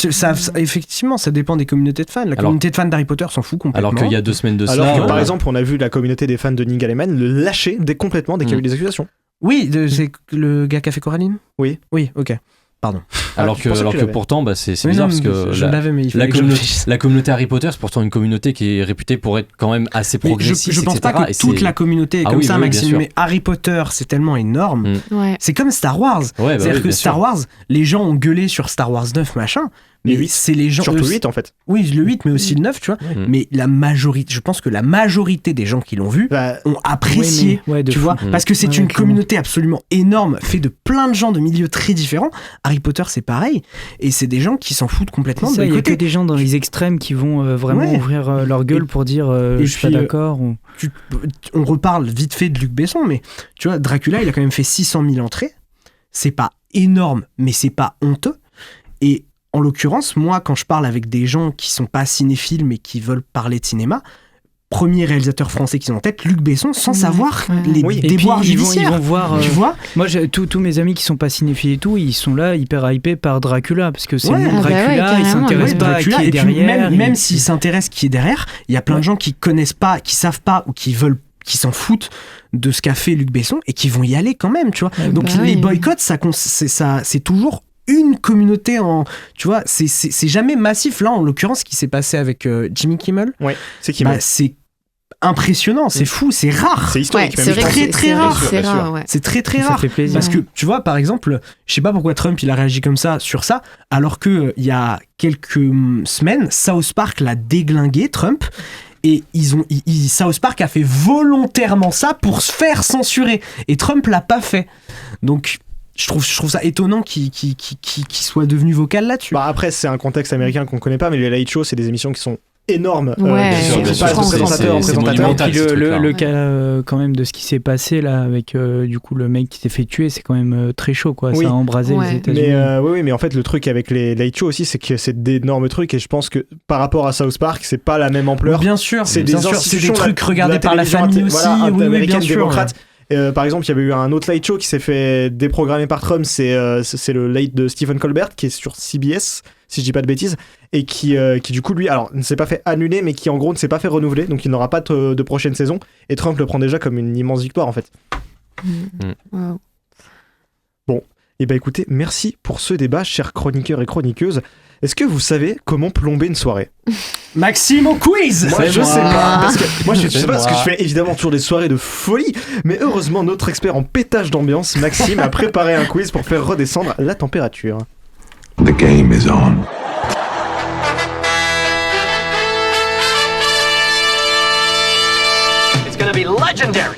effectivement, ça dépend des communautés de fans. La communauté de fans d'Harry Potter s'en fout complètement. Alors qu'il y a 2 semaines de cela. Alors que par exemple, on a vu la communauté des fans de Neil Gaiman le lâcher complètement dès qu'il y a eu des accusations. Oui, c'est le gars qui a fait Coraline. Oui, ok. Pardon. Alors que pourtant, c'est bizarre parce que la communauté Harry Potter, c'est pourtant une communauté qui est réputée pour être quand même assez progressiste. Je pense etc. pas que toute la communauté est comme ça, Maxime. Mais Harry Potter, c'est tellement énorme. C'est comme Star Wars. C'est-à-dire que Star Wars, les gens ont gueulé sur Star Wars 9, machin. Mais c'est les gens. Surtout le 8 en fait. Oui, le 8, mais aussi le 9, tu vois. Mais je pense que la majorité des gens qui l'ont vu ont apprécié, tu vois. Parce que c'est une communauté absolument énorme, faite de plein de gens de milieux très différents. Harry Potter, c'est pareil. Et c'est des gens qui s'en foutent complètement. Il y a que des gens dans les extrêmes qui vont vraiment ouvrir leur gueule pour dire je suis pas d'accord. On reparle vite fait de Luc Besson, mais tu vois, Dracula, il a quand même fait 600 000 entrées. C'est pas énorme, mais c'est pas honteux. Et en l'occurrence, moi, quand je parle avec des gens qui sont pas cinéphiles mais qui veulent parler de cinéma, premier réalisateur français qu'ils ont en tête, Luc Besson, sans savoir les déboires judiciaires. Ils vont voir, tu vois. Moi, tous mes amis qui sont pas cinéphiles et tout, ils sont là hyper hypés par Dracula parce que c'est Ouais. le nom de Dracula, ils s'intéressent pas à qui est et puis derrière. même s'ils s'intéressent qui est derrière, il y a plein de gens qui connaissent pas, qui savent pas ou qui s'en foutent de ce qu'a fait Luc Besson et qui vont y aller quand même, tu vois. Donc les boycotts, c'est toujours une communauté tu vois, c'est jamais massif. Là, en l'occurrence, ce qui s'est passé avec Jimmy Kimmel, c'est Kimmel. C'est impressionnant, c'est fou, c'est rare. C'est historique. Ouais, c'est vrai très que très rare. C'est rare, ouais. C'est très très Ça rare. fait plaisir. Parce que tu vois, par exemple, je sais pas pourquoi Trump il a réagi comme ça sur ça, alors que il y a quelques semaines, South Park l'a déglingué, Trump. Et South Park a fait volontairement ça pour se faire censurer. Et Trump l'a pas fait. Donc je trouve ça étonnant qu'il soit devenu vocal là-dessus. Bah après, c'est un contexte américain qu'on connaît pas, mais les late shows, c'est des émissions qui sont énormes. Ouais, qui passent de présentateur en présentateur. Et puis le cas quand même de ce qui s'est passé là avec du coup le mec qui s'est fait tuer, c'est quand même très chaud quoi. Oui. Ça a embrasé les États-Unis. Mais mais en fait le truc avec les late shows aussi, c'est que c'est d'énormes trucs et je pense que par rapport à South Park, c'est pas la même ampleur. Bien sûr, c'est bien des sûr, institutions c'est des trucs de regardés par la télévision famille aussi, oui, américaine, bien sûr. démocrate. Par exemple, il y avait eu un autre late show qui s'est fait déprogrammer par Trump, c'est le late de Stephen Colbert qui est sur CBS, si je dis pas de bêtises, et qui du coup lui, alors ne s'est pas fait annuler, mais qui en gros ne s'est pas fait renouveler, donc il n'aura pas de prochaine saison. Et Trump le prend déjà comme une immense victoire en fait. Wow. Bon, et bah écoutez, merci pour ce débat, chers chroniqueurs et chroniqueuses. Est-ce que vous savez comment plomber une soirée ? Maxime au quiz. Moi je sais pas, parce que moi je sais pas, parce que je fais évidemment toujours des soirées de folie, mais heureusement notre expert en pétage d'ambiance, Maxime, a préparé un quiz pour faire redescendre la température. The game is on. It's gonna be legendary.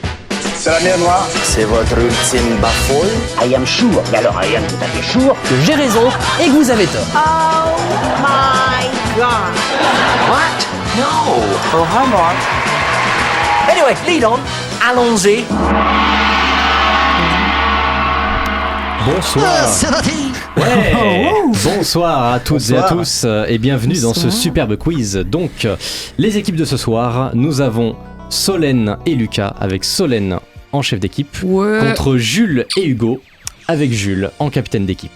C'est la mer Noire. C'est votre ultime bafouille. I am sure, et alors I am tout à fait sure Que j'ai raison et que vous avez tort. Oh my god. What? No. Oh, hi, Mark. Anyway, lead on. Allons-y. Bonsoir. C'est parti. Ouais. Bonsoir à toutes et à tous et bienvenue dans ce superbe quiz. Donc, les équipes de ce soir, nous avons Solène et Lucas avec Solène en chef d'équipe contre Jules et Hugo avec Jules en capitaine d'équipe.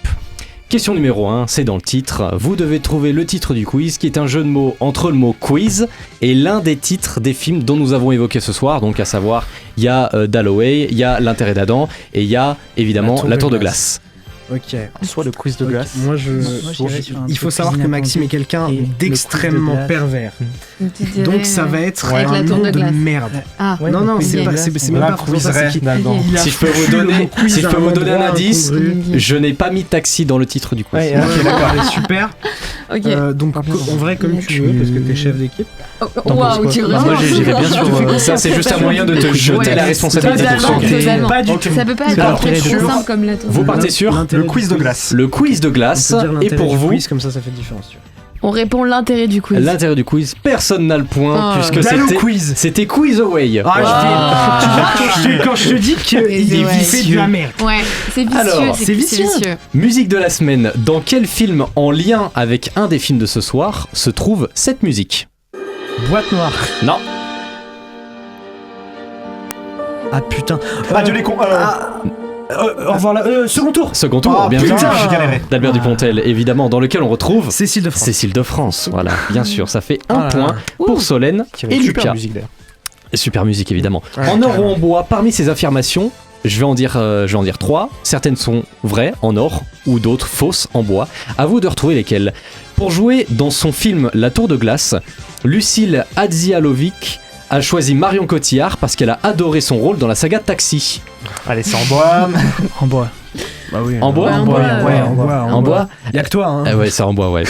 Question numéro 1, c'est dans le titre. Vous devez trouver le titre du quiz qui est un jeu de mots entre le mot quiz et l'un des titres des films dont nous avons évoqué ce soir. Donc à savoir, il y a Dalloway, il y a L'intérêt d'Adam et il y y a évidemment La Tour de Glace. Ok. Soit le quiz de glace. Moi, il faut savoir que Maxime est quelqu'un d'extrêmement pervers. Donc ça va être Avec un la tour nom de de glace. merde. Ah. Non, c'est même pas pour ça. Si je peux vous donner un indice, je n'ai pas mis taxi dans le titre du quiz. Ouais, ok, d'accord, super. Ok. Donc en vrai, comme tu veux, parce que t'es chef d'équipe. Waouh, tu Moi j'irais bien sur ça, c'est juste un moyen de te jeter la responsabilité pour son totalement. Pas du tout. Ça peut pas être un truc trop simple comme la tour. Vous partez sur Le quiz de glace. le quiz de glace et pour vous comme ça fait différence. On répond l'intérêt du quiz. l'intérêt du quiz, personne n'a le point Oh. puisque Dallo quiz. c'était quiz away. Quand je te dis qu'il fait de la merde. Ouais, c'est vicieux. Alors, c'est vicieux. Musique de la semaine. Dans quel film en lien avec un des films de ce soir se trouve cette musique? Boîte noire. Non. Ah putain. Radio les cons. Au revoir là. Second tour. Second tour, Ah, bien putain, sûr. j'ai galéré. D'Albert Dupontel, évidemment, dans lequel on retrouve Cécile de France. Cécile de France. Voilà, bien sûr, ça fait un Ah là point là. pour Solène et Super Lucas. musique d'ailleurs. Et super musique, évidemment. Ouais, en or ou carrément. en bois, parmi ces affirmations, je vais en dire 3. Certaines sont vraies en or ou d'autres fausses en bois. À vous de retrouver lesquelles. Pour jouer dans son film La Tour de Glace, Lucille Hadzialovic a choisi Marion Cotillard parce qu'elle a adoré son rôle dans la saga Taxi. Allez, c'est en bois. En bois. Bah oui. En bois, en bois, ouais, en bois. En bois. Y'a que toi, hein. Ah ouais, c'est en bois, ouais.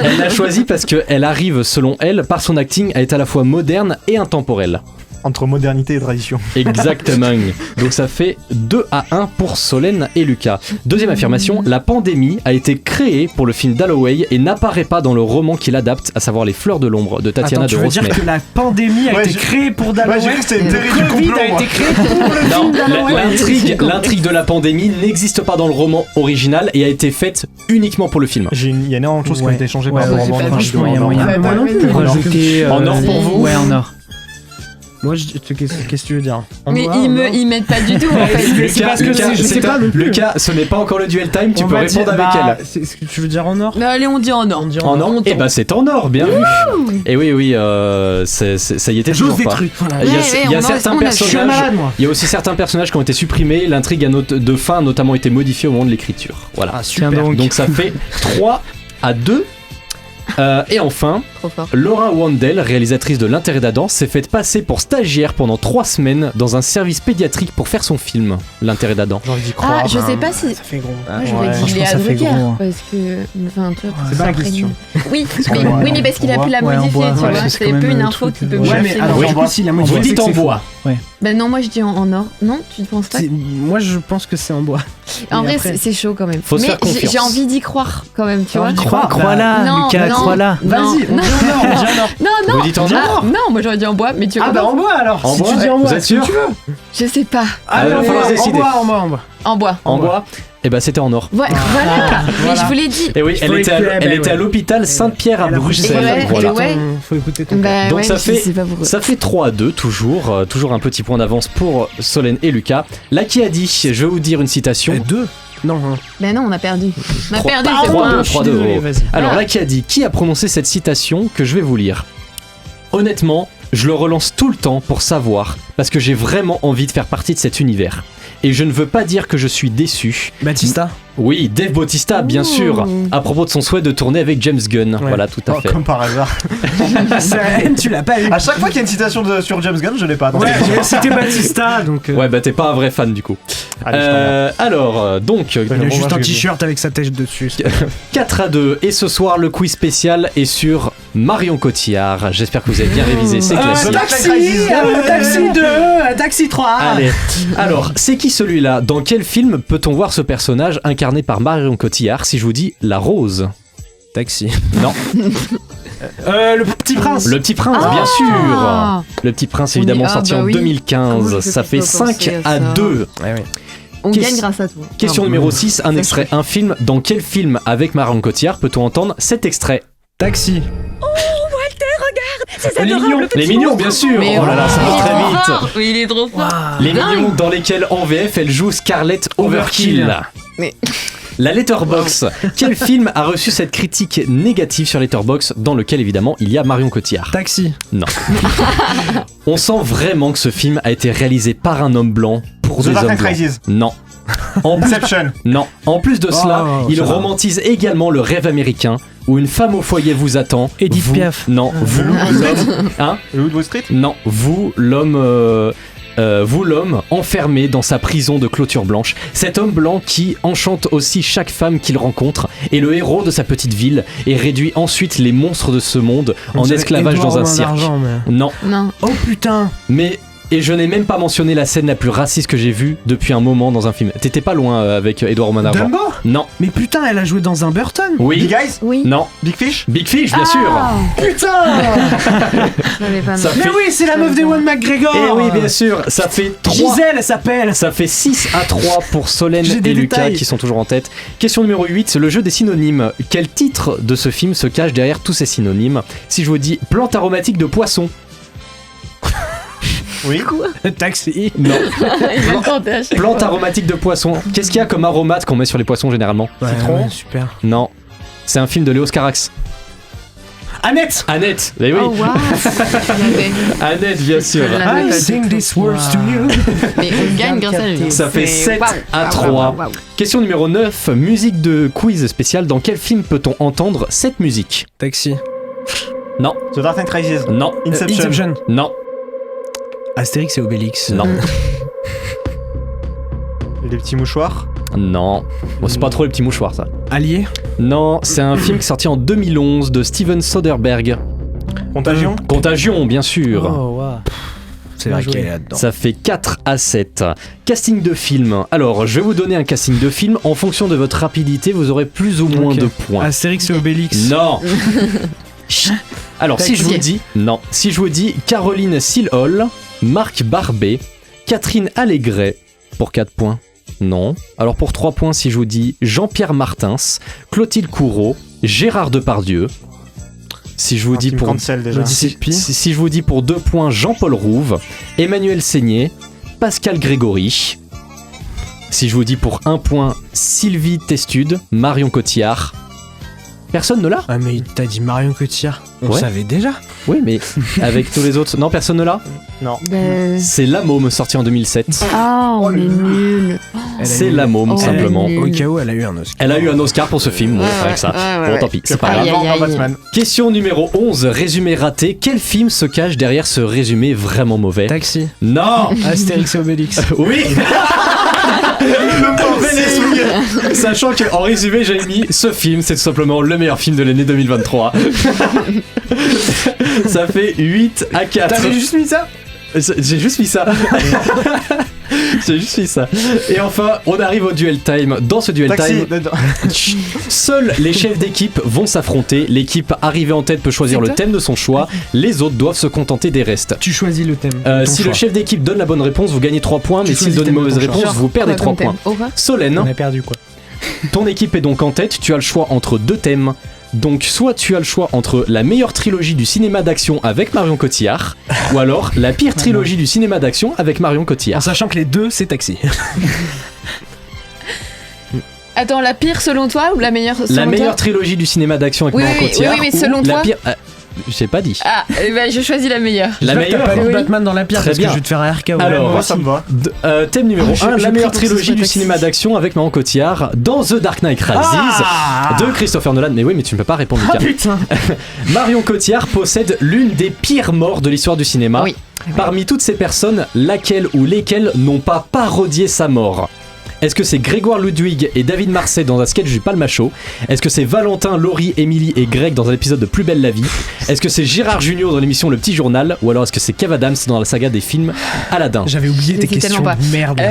Elle l'a choisi parce qu'elle arrive, selon elle, par son acting, à être à la fois moderne et intemporelle. Entre modernité et tradition. Exactement. Donc ça fait 2-1 pour Solène et Lucas. Deuxième affirmation, la pandémie a été créée pour le film d'Holloway et n'apparaît pas dans le roman qu'il adapte, à savoir Les Fleurs de l'ombre de Tatiana de Rosmet. Tu veux dire que la pandémie a été créée pour Holloway? j'ai cru que c'était une théorie du Le Covid complot, a moi. été créé pour le film d'Holloway. L'intrigue de la pandémie n'existe pas dans le roman original et a été faite uniquement pour le film. Il y a énormément de choses qui ont été changées par rapport au roman. Franchement, il y a moyen. Moi non plus. Rajouter. En or pour vous? Ouais, en or. Moi, qu'est-ce que tu veux dire? Mais ils m'aident pas du tout en fait. C'est parce que je sais pas non plus. Lucas, ce n'est pas encore le duel time, tu peux répondre avec elle. C'est ce que tu veux dire en or? Allez, on dit en or. En or? Et bah c'est en or, bien vu. Et oui, ça y était toujours pas. Il y a certains personnages. Il y a aussi certains personnages qui ont été supprimés. L'intrigue de fin a notamment été modifiée au moment de l'écriture. Voilà. Ah, super. Donc ça fait 3-2. Et enfin, Laura Wandel, réalisatrice de L'intérêt d'Adam, s'est faite passer pour stagiaire pendant 3 semaines dans un service pédiatrique pour faire son film L'intérêt d'Adam. J'ai envie d'y croire. Ah, je sais pas si. Ça fait gros. Moi j'aurais dit Léa Drucker parce que. Enfin, tu vois, c'est pas la question. Oui, mais parce qu'il a pu la modifier, tu vois. C'est peu une info qui peut bouger. Ouais, mais alors du coup, s'il a modifié. Vous dites en bois. Ouais. Ben non, moi je dis en or. Non, tu ne penses pas? Moi je pense que c'est en bois. En vrai, c'est chaud quand même. Faut se faire confiance. J'ai envie d'y croire quand même, tu vois. Crois-la, Lucas, crois-la. Vas-y, on dit en or. Non. Vous dites en or? Non, moi j'aurais dit en bois, mais tu vois. Ah bah en bois alors. En Si bois, tu dis en bois, vous êtes sûr? Je sais pas. Ah il va falloir décider. En bois. En bois. Et bah c'était en or. Ouais, voilà. Mais je vous l'ai dit. Et oui, elle était à l'hôpital Sainte-Pierre à Bruxelles. Voilà. Faut écouter ton Donc ça fait 3-2 toujours un petit point d'avance pour Solène et Lucas. Là qui a dit, je vais vous dire une citation. 2. Non. Ben non, on a perdu. On a perdu. 3-2. Alors là qui a dit, qui a prononcé cette citation que je vais vous lire? Honnêtement, je le relance tout le temps pour savoir, parce que j'ai vraiment envie de faire partie de cet univers. Et je ne veux pas dire que je suis déçu. Bautista? Oui, Dave Bautista, bien sûr, à propos de son souhait de tourner avec James Gunn. Ouais. Voilà, tout à fait. Comme par hasard. Tu l'as pas eu. À chaque fois qu'il y a une citation sur James Gunn, je l'ai pas. Ouais, c'était Bautista, donc. Ouais, bah t'es pas un vrai fan du coup. Allez, alors, donc. Il a juste un t-shirt avec sa tête dessus. 4-2, et ce soir, le quiz spécial est sur Marion Cotillard. J'espère que vous avez bien révisé ces classiques. Taxi 2, Taxi 3. Allez, alors, c'est qui celui-là? Dans quel film peut-on voir ce personnage incarné par Marion Cotillard si je vous dis La Rose? Taxi. Non. Le Petit Prince. Le Petit Prince, bien sûr. Le Petit Prince, évidemment, sorti en 2015. Ça fait 5-2. On gagne grâce à toi. Question numéro 6, un extrait, un film. Dans quel film avec Marion Cotillard peut-on entendre cet extrait? Taxi. C'est Les Mignons, bien sûr. Mais oh là là, ça va très vite. Il est trop fort. Les Mignons, dans lesquels en VF elle joue Scarlett Overkill. Mais La Letterboxd. Quel film a reçu cette critique négative sur Letterboxd, dans lequel évidemment il y a Marion Cotillard? Taxi. Non. On sent vraiment que ce film a été réalisé par un homme blanc pour des hommes blancs. Non. Inception. Non. En plus de cela, il romantise également le rêve américain où une femme au foyer vous attend. Edith Piaf. Non, vous, l'homme. Hein? Le Wood Street. Non, vous, l'homme. Vous l'homme enfermé dans sa prison de clôture blanche, cet homme blanc qui enchante aussi chaque femme qu'il rencontre, est le héros de sa petite ville et réduit ensuite les monstres de ce monde en esclavage dans un cirque. Non. Oh putain. Et je n'ai même pas mentionné la scène la plus raciste que j'ai vue depuis un moment dans un film. T'étais pas loin avec Edouard Romain d'Argent. Dumbo? Non. Mais putain, elle a joué dans un Burton. Oui. Big Eyes? Oui. Non. Big Fish? Big Fish, bien sûr. Putain. Mais oui, c'est la meuf d'Ewan McGregor. Et oui, bien sûr. Ça fait 3. Gisèle, elle s'appelle. Ça fait 6-3 pour Solène et Lucas qui sont toujours en tête. Question numéro 8, le jeu des synonymes. Quel titre de ce film se cache derrière tous ces synonymes? Si je vous dis plante aromatique de poisson. Oui. Taxi. Non. Plante aromatique de poisson. Qu'est-ce qu'il y a comme aromate qu'on met sur les poissons généralement? Citron. Super. Non. C'est un film de Léos Carax. Annette. Annette. Eh oui. Oh wow. Annette, bien sûr. I sing these words to you. Mais on gagne grâce à lui. Ça fait 7-3. Question numéro 9. Musique de quiz spécial. Dans quel film peut-on entendre cette musique? Taxi. Non. The Dark Knight Rises. Non. Inception. Non. Astérix et Obélix. Non. Les petits mouchoirs. Non. Bon, c'est pas trop les petits mouchoirs, ça. Allié. Non, c'est un film qui est sorti en 2011 de Steven Soderbergh. Contagion. Contagion, bien sûr. Oh, wow. C'est vrai qu'elle est là-dedans. Ça fait 4-7. Casting de film. Alors, je vais vous donner un casting de film. En fonction de votre rapidité, vous aurez plus ou moins de points. Astérix et Obélix. Non. Alors, si je vous dis... Non. Si je vous dis Caroline Silhol, Marc Barbet, Catherine Allégret, pour 4 points. Non. Alors, pour 3 points, si je vous dis Jean-Pierre Martins, Clotilde Courreau, Gérard Depardieu. Si je vous dis pour si je vous dis pour 2 points Jean-Paul Rouve, Emmanuel Seigné, Pascal Grégory. Si je vous dis pour 1 point Sylvie Testude, Marion Cotillard. Personne ne l'a ? Ah mais t'as dit Marion Cotillard. On savait déjà. Oui mais avec tous les autres. Non, personne ne l'a ? Non. C'est La Môme sorti en 2007. Ah, on est nul. C'est La Môme simplement. Au cas où elle a eu un Oscar. Elle a eu un Oscar pour ce film, bon, avec ça. Bon, tant pis, c'est pas grave. Question numéro 11, résumé raté. Quel film se cache derrière ce résumé vraiment mauvais ? Taxi. Non. Astérix et Obélix. Oui. Le mauvais esprit. Sachant qu'en résumé, j'avais mis ce film, c'est tout simplement le meilleur film de l'année 2023. Ça fait 8-4. T'avais juste mis ça ? J'ai juste mis ça. J'ai juste mis ça. Et enfin, on arrive au duel time. Dans ce duel time, seuls les chefs d'équipe vont s'affronter. L'équipe arrivée en tête peut choisir le thème de son choix. Les autres doivent se contenter des restes. Tu choisis le thème. Si le chef d'équipe donne la bonne réponse, vous gagnez 3 points. Mais s'il donne une mauvaise réponse, vous perdez 3 points. Solène, on a perdu quoi. Ton équipe est donc en tête. Tu as le choix entre 2 thèmes. Donc soit tu as le choix entre la meilleure trilogie du cinéma d'action avec Marion Cotillard ou alors la pire trilogie du cinéma d'action avec Marion Cotillard. En sachant que les deux c'est Taxi. Attends, la pire selon toi ou la meilleure selon toi ? La meilleure trilogie du cinéma d'action avec Marion Cotillard. Oui, mais selon toi. La pire... j'ai pas dit. Ah, je choisis la meilleure. La meilleure. T'as pas mis Batman dans la pire. Très parce bien. que je vais te faire un RK. Alors, moi ça me va. Thème numéro 1, la meilleure trilogie du cinéma d'action avec Marion Cotillard dans The Dark Knight Rises de Christopher Nolan. Mais oui, mais tu ne peux pas répondre, Lucas. Ah putain. Marion Cotillard possède l'une des pires morts de l'histoire du cinéma. Oui. Parmi toutes ces personnes, laquelle ou lesquelles n'ont pas parodié sa mort ? Est-ce que c'est Grégoire Ludwig et David Marsay dans un sketch du Palmacho ? Est-ce que c'est Valentin, Laurie, Émilie et Greg dans un épisode de Plus belle la vie ? Est-ce que c'est Gérard Junior dans l'émission Le Petit Journal ? Ou alors est-ce que c'est Kev Adams dans la saga des films Aladdin ? J'avais oublié tes questions de merde.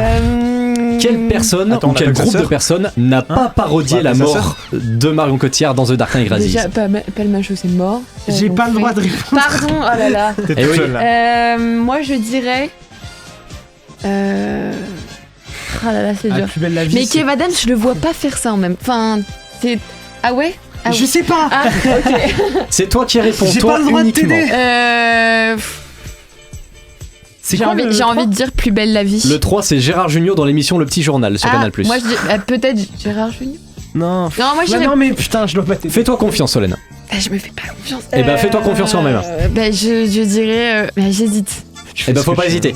Quelle personne ou quel groupe de personnes n'a pas parodié la mort de Marion Cotillard dans The Dark Knight Rises ? Déjà, Palmacho c'est mort. J'ai pas le droit de répondre. Pardon, oh là là. T'es toute seule là. Moi je dirais... Ah là là, c'est dur. Plus belle la vie, mais Kev Adams, je le vois pas faire ça en même. Enfin, c'est. Ah ouais, je sais pas. Ah, ok. C'est toi qui réponds. J'ai toi pas le droit uniquement. de t'aider. J'ai envie de dire Plus belle la vie. Le 3, c'est Gérard Junior dans l'émission Le Petit Journal sur Canal+. Moi je dis peut-être Gérard Junior. Non. Non, moi je dirais... non mais putain, je dois pas t'aider. Fais-toi confiance, Solène. Je me fais pas confiance. Eh ben fais-toi confiance quand même. Je dirais. J'hésite. Eh ben faut pas hésiter.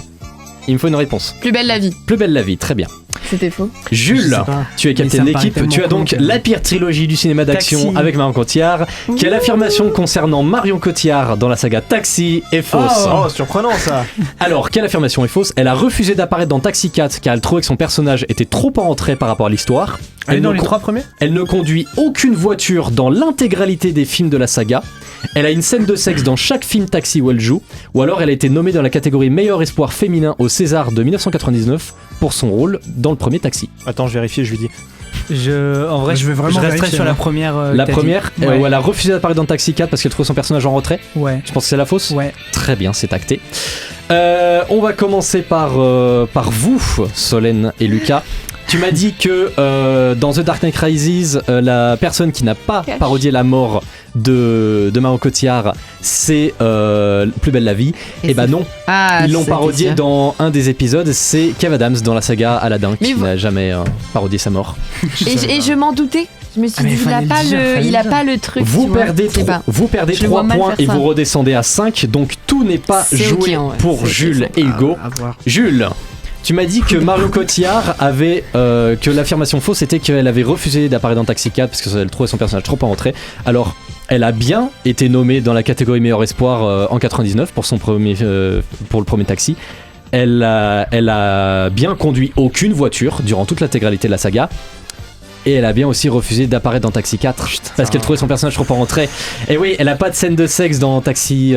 Il me faut une réponse. Plus belle la vie. Plus belle la vie, très bien. C'était faux. Jules, tu es capitaine d'équipe. Tu as donc la pire trilogie du cinéma d'action Taxi. avec Marion Cotillard. Quelle affirmation concernant Marion Cotillard dans la saga Taxi est fausse ? Oh, surprenant ça. Alors, quelle affirmation est fausse ? Elle a refusé d'apparaître dans Taxi 4 car elle trouvait que son personnage était trop en retrait par rapport à l'histoire. Elle est dans les 3 premiers ? Elle ne conduit aucune voiture dans l'intégralité des films de la saga. Elle a une scène de sexe dans chaque film Taxi où elle joue. Ou alors elle a été nommée dans la catégorie meilleur espoir féminin au César de 1999 pour son rôle dans le premier Taxi. Attends, je vérifie, je lui dis. En vrai, je resterai sur la première. La première, ouais. où elle a refusé d'apparaître dans Taxi 4 parce qu'elle trouve son personnage en retrait. Ouais. Je pense que c'est la fausse. Ouais. Très bien, c'est acté. On va commencer par vous, Solène et Lucas. Tu m'as dit que dans The Dark Knight Rises, la personne qui n'a pas parodié la mort de Marion Cotillard, c'est Plus belle la vie. Et bah non, ils l'ont parodié dans un des épisodes, c'est Kev Adams dans la saga Aladdin qui n'a jamais parodié sa mort. Et je m'en doutais. Je me suis dit, il a pas le truc. Vous perdez 3 points et vous redescendez à 5, donc tout n'est pas joué pour Jules et Hugo. Jules, tu m'as dit que Marion Cotillard avait que l'affirmation fausse était qu'elle avait refusé d'apparaître dans Taxi 4 parce qu'elle trouvait son personnage trop en retrait. Alors, elle a bien été nommée dans la catégorie meilleur espoir en 99 pour le premier Taxi. Elle a bien conduit aucune voiture durant toute l'intégralité de la saga. Et elle a bien aussi refusé d'apparaître dans Taxi 4 parce qu'elle trouvait son personnage trop en retrait. Et oui, elle a pas de scène de sexe dans Taxi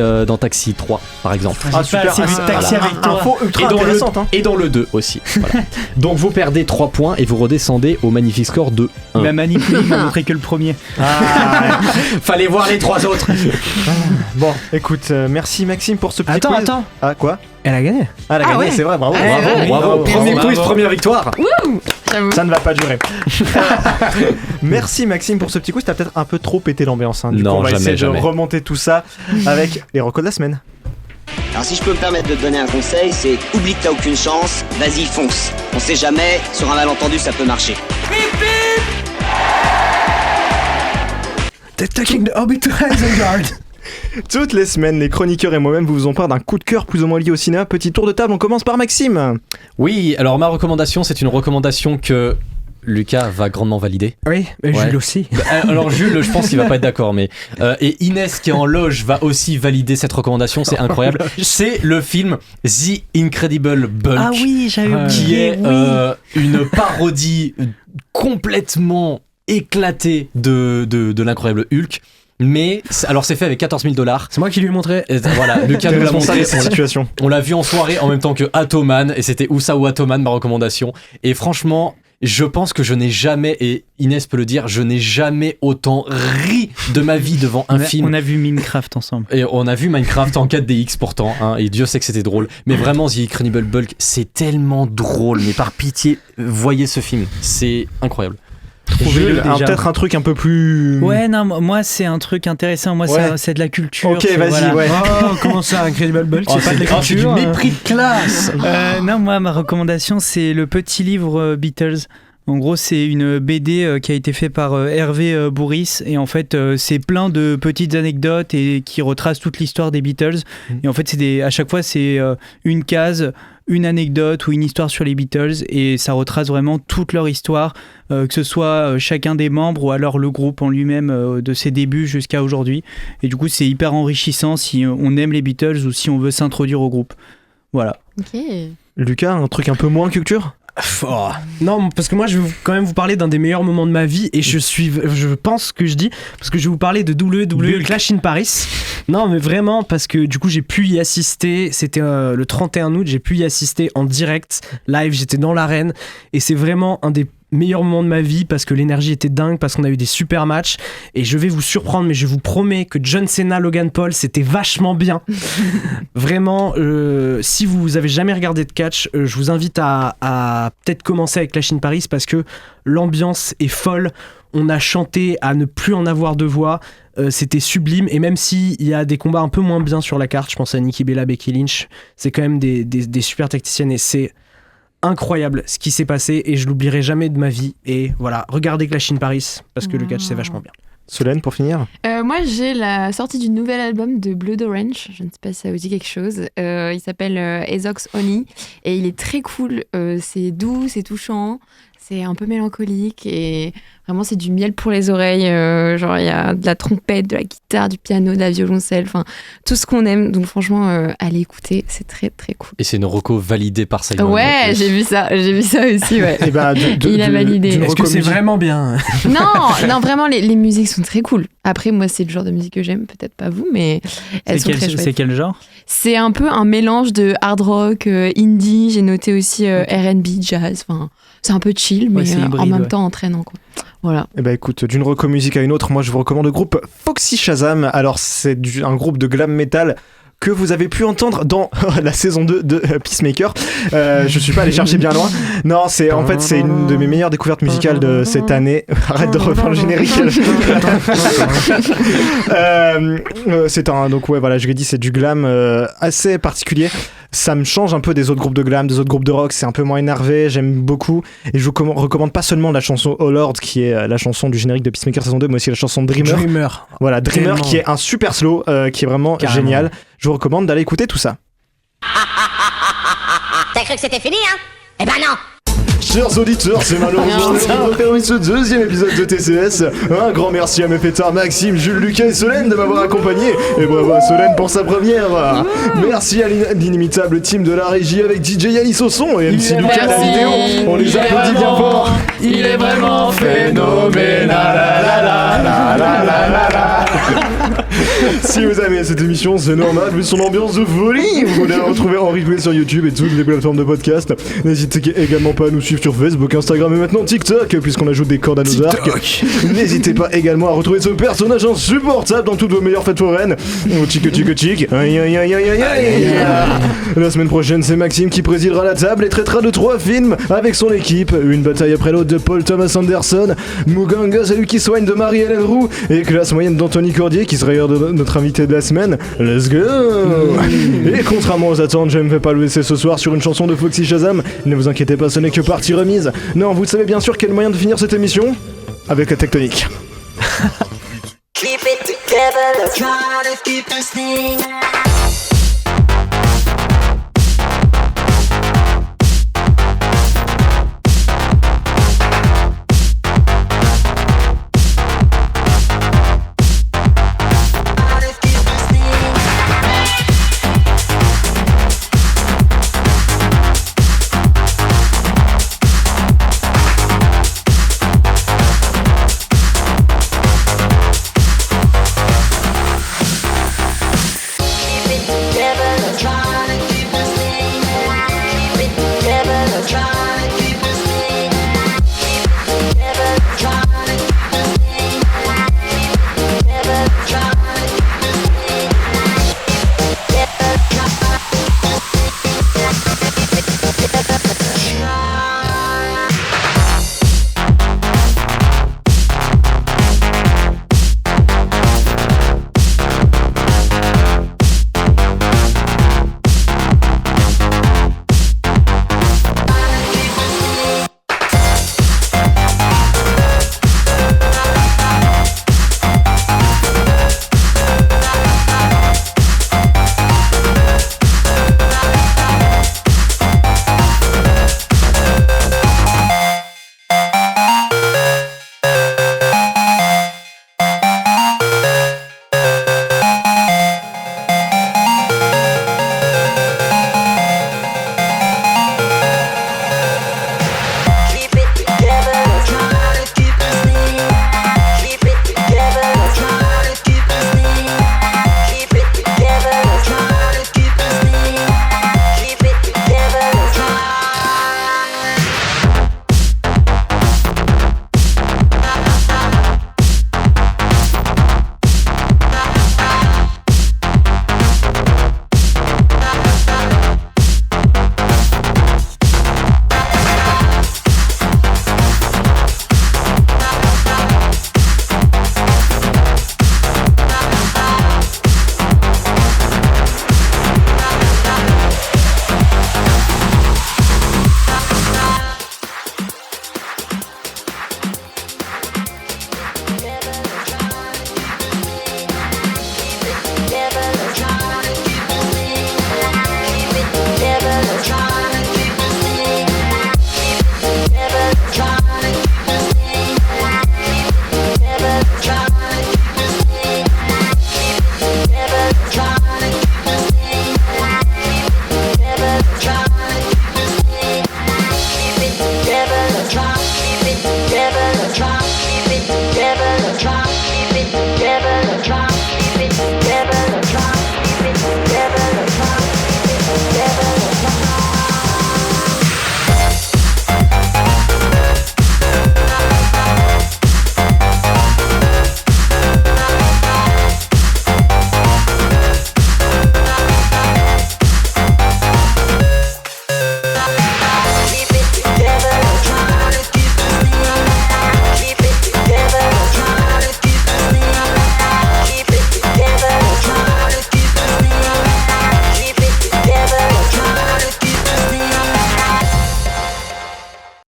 3 par exemple. Ah super, Taxi avec toi. Info ultra intéressante. Et dans le 2 aussi. Voilà. Donc vous perdez 3 points et vous redescendez au magnifique score de 1. La manipulée m'a montré que le premier. Fallait voir les 3 autres. Bon, écoute, merci Maxime pour ce petit quiz. Attends. Ah quoi? Elle a gagné. Ah, elle a gagné, c'est vrai, bravo. Bravo. Premier quiz, première victoire. Ça ne va pas durer. Merci Maxime pour ce petit quiz. T'as peut-être un peu trop pété l'ambiance. Du coup, on va essayer de remonter tout ça avec les recos de la semaine. Alors si je peux me permettre de te donner un conseil, c'est oublie que t'as aucune chance, vas-y fonce. On sait jamais, sur un malentendu ça peut marcher. They're taking the orbit to Isengard. Toutes les semaines, les chroniqueurs et moi-même vous en parlent d'un coup de cœur plus ou moins lié au cinéma. Petit tour de table, on commence par Maxime. Oui, alors ma recommandation, c'est une recommandation que Lucas va grandement valider. Oui, mais Jules aussi. Alors Jules, je pense qu'il va pas être d'accord, mais et Inès qui est en loge va aussi valider cette recommandation, c'est incroyable. C'est le film The Incredible Bulk. Ah oui, j'avais oublié. Qui est une parodie complètement éclatée de l'incroyable Hulk. Mais alors c'est fait avec $14,000. C'est moi qui lui ai montré. Et voilà, Lucas nous l'a montré. Situation. On l'a vu en soirée en même temps que Atoman et c'était Ousa ou Atoman ma recommandation. Et franchement, je pense que je n'ai jamais, et Inès peut le dire, je n'ai jamais autant ri de ma vie devant un film. On a vu Minecraft ensemble. Et on a vu Minecraft en 4DX pourtant, et Dieu sait que c'était drôle. Mais vraiment, The Incredible Bulk, c'est tellement drôle. Mais par pitié, voyez ce film, c'est incroyable. Jules, peut-être un truc un peu plus... Ouais, non, moi c'est un truc intéressant, moi c'est de la culture. Ok, vas-y, voilà. ouais. Oh, comment ça, Incredible Bulk, c'est pas de la culture. C'est du mépris de classe. Non, moi ma recommandation c'est le petit livre Beatles. En gros, c'est une BD qui a été faite par Hervé Bourris et en fait, c'est plein de petites anecdotes et qui retracent toute l'histoire des Beatles. Et en fait, à chaque fois, c'est une case, une anecdote ou une histoire sur les Beatles et ça retrace vraiment toute leur histoire, que ce soit chacun des membres ou alors le groupe en lui-même de ses débuts jusqu'à aujourd'hui. Et du coup, c'est hyper enrichissant si on aime les Beatles ou si on veut s'introduire au groupe. Voilà. Ok. Lucas, un truc un peu moins culture ? Oh. Non, parce que moi je vais quand même vous parler d'un des meilleurs moments de ma vie et je pense que je dis parce que je vais vous parler de WWE Clash in Paris. Non, mais vraiment parce que du coup j'ai pu y assister. C'était le 31 août, j'ai pu y assister en direct, live. J'étais dans l'arène et c'est vraiment un des meilleur moment de ma vie parce que l'énergie était dingue, parce qu'on a eu des super matchs et je vais vous surprendre mais je vous promets que John Cena, Logan Paul c'était vachement bien. Vraiment, si vous avez jamais regardé de catch, je vous invite à peut-être commencer avec Clash in Paris parce que l'ambiance est folle. On a chanté à ne plus en avoir de voix, c'était sublime et même s'il y a des combats un peu moins bien sur la carte, je pense à Nikki Bella, Becky Lynch, c'est quand même des super tacticiennes et c'est incroyable ce qui s'est passé et je l'oublierai jamais de ma vie. Et voilà, regardez Clash in Paris parce que le catch c'est vachement bien. Solène, pour finir. Moi j'ai la sortie du nouvel album de Blood Orange, je ne sais pas si ça vous dit quelque chose. Il s'appelle Ezox Oni et il est très cool, c'est doux, c'est touchant, c'est un peu mélancolique et vraiment c'est du miel pour les oreilles. Genre il y a de la trompette, de la guitare, du piano, de la violoncelle, enfin tout ce qu'on aime. Donc franchement, allez écouter, c'est très très cool. Et c'est une reco validée par Simon. Ouais, j'ai vu ça aussi. Ouais. Et bah, il a validé. Est-ce que c'est vraiment bien? Non, vraiment les musiques sont très cool. Après moi c'est le genre de musique que j'aime, peut-être pas vous, mais elles sont très chouettes. C'est quel genre? C'est un peu un mélange de hard rock, indie. J'ai noté aussi R&B, jazz. Enfin, c'est un peu chill, mais hybride, en même temps entraînant quoi. Voilà. Et bah écoute, d'une reco musique à une autre, moi je vous recommande le groupe Foxy Shazam. Alors c'est un groupe de glam metal que vous avez pu entendre dans la saison 2 de Peacemaker. Je suis pas allé chercher bien loin. Non, c'est une de mes meilleures découvertes musicales de cette année. Arrête de refaire le générique. Donc ouais, voilà, je l'ai dit, c'est du glam assez particulier. Ça me change un peu des autres groupes de glam, des autres groupes de rock. C'est un peu moins énervé, j'aime beaucoup. Et je vous recommande pas seulement la chanson Oh Lord, qui est la chanson du générique de Peacemaker saison 2, mais aussi la chanson Dreamer. Voilà, Dreamer qui est un super slow, qui est vraiment génial. Je vous recommande d'aller écouter tout ça. T'as cru que c'était fini, hein? Eh ben non! Chers auditeurs, c'est malheureusement le moment de terminer ce deuxième épisode de TCS. Un grand merci à mes fêtards Maxime, Jules, Lucas et Solène de m'avoir accompagné. Et bravo à Solène pour sa première. Merci à l'inimitable team de la régie avec DJ Yanis au son et MC Lucas à la vidéo. On les applaudit bien fort. Il est vraiment phénoménal. Si vous aimez cette émission, c'est normal, vu son ambiance de folie. Vous pouvez la retrouver en replay sur YouTube et toutes les plateformes de podcast. N'hésitez également pas à nous suivre sur Facebook, Instagram et maintenant TikTok, puisqu'on ajoute des cordes à nos arcs. N'hésitez pas également à retrouver ce personnage insupportable dans toutes vos meilleures fêtes foraines. Chic. Aïe aïe aïe aïe aïe aïe. La semaine prochaine, c'est Maxime qui présidera la table et traitera de 3 films avec son équipe. Une bataille après l'autre de Paul Thomas Anderson, Muganga et Lucky Swine de Marie-Hélène Roux et classe moyenne d'Anthony Cordier qui sera notre invité de la semaine. Let's go. Et contrairement aux attentes, je ne vais pas le laisser ce soir sur une chanson de Foxy Shazam. Ne vous inquiétez pas, ce n'est que partie remise. Non, vous savez bien sûr quel moyen de finir cette émission ? Avec la tectonique. Keep it together, let's try to keep this thing.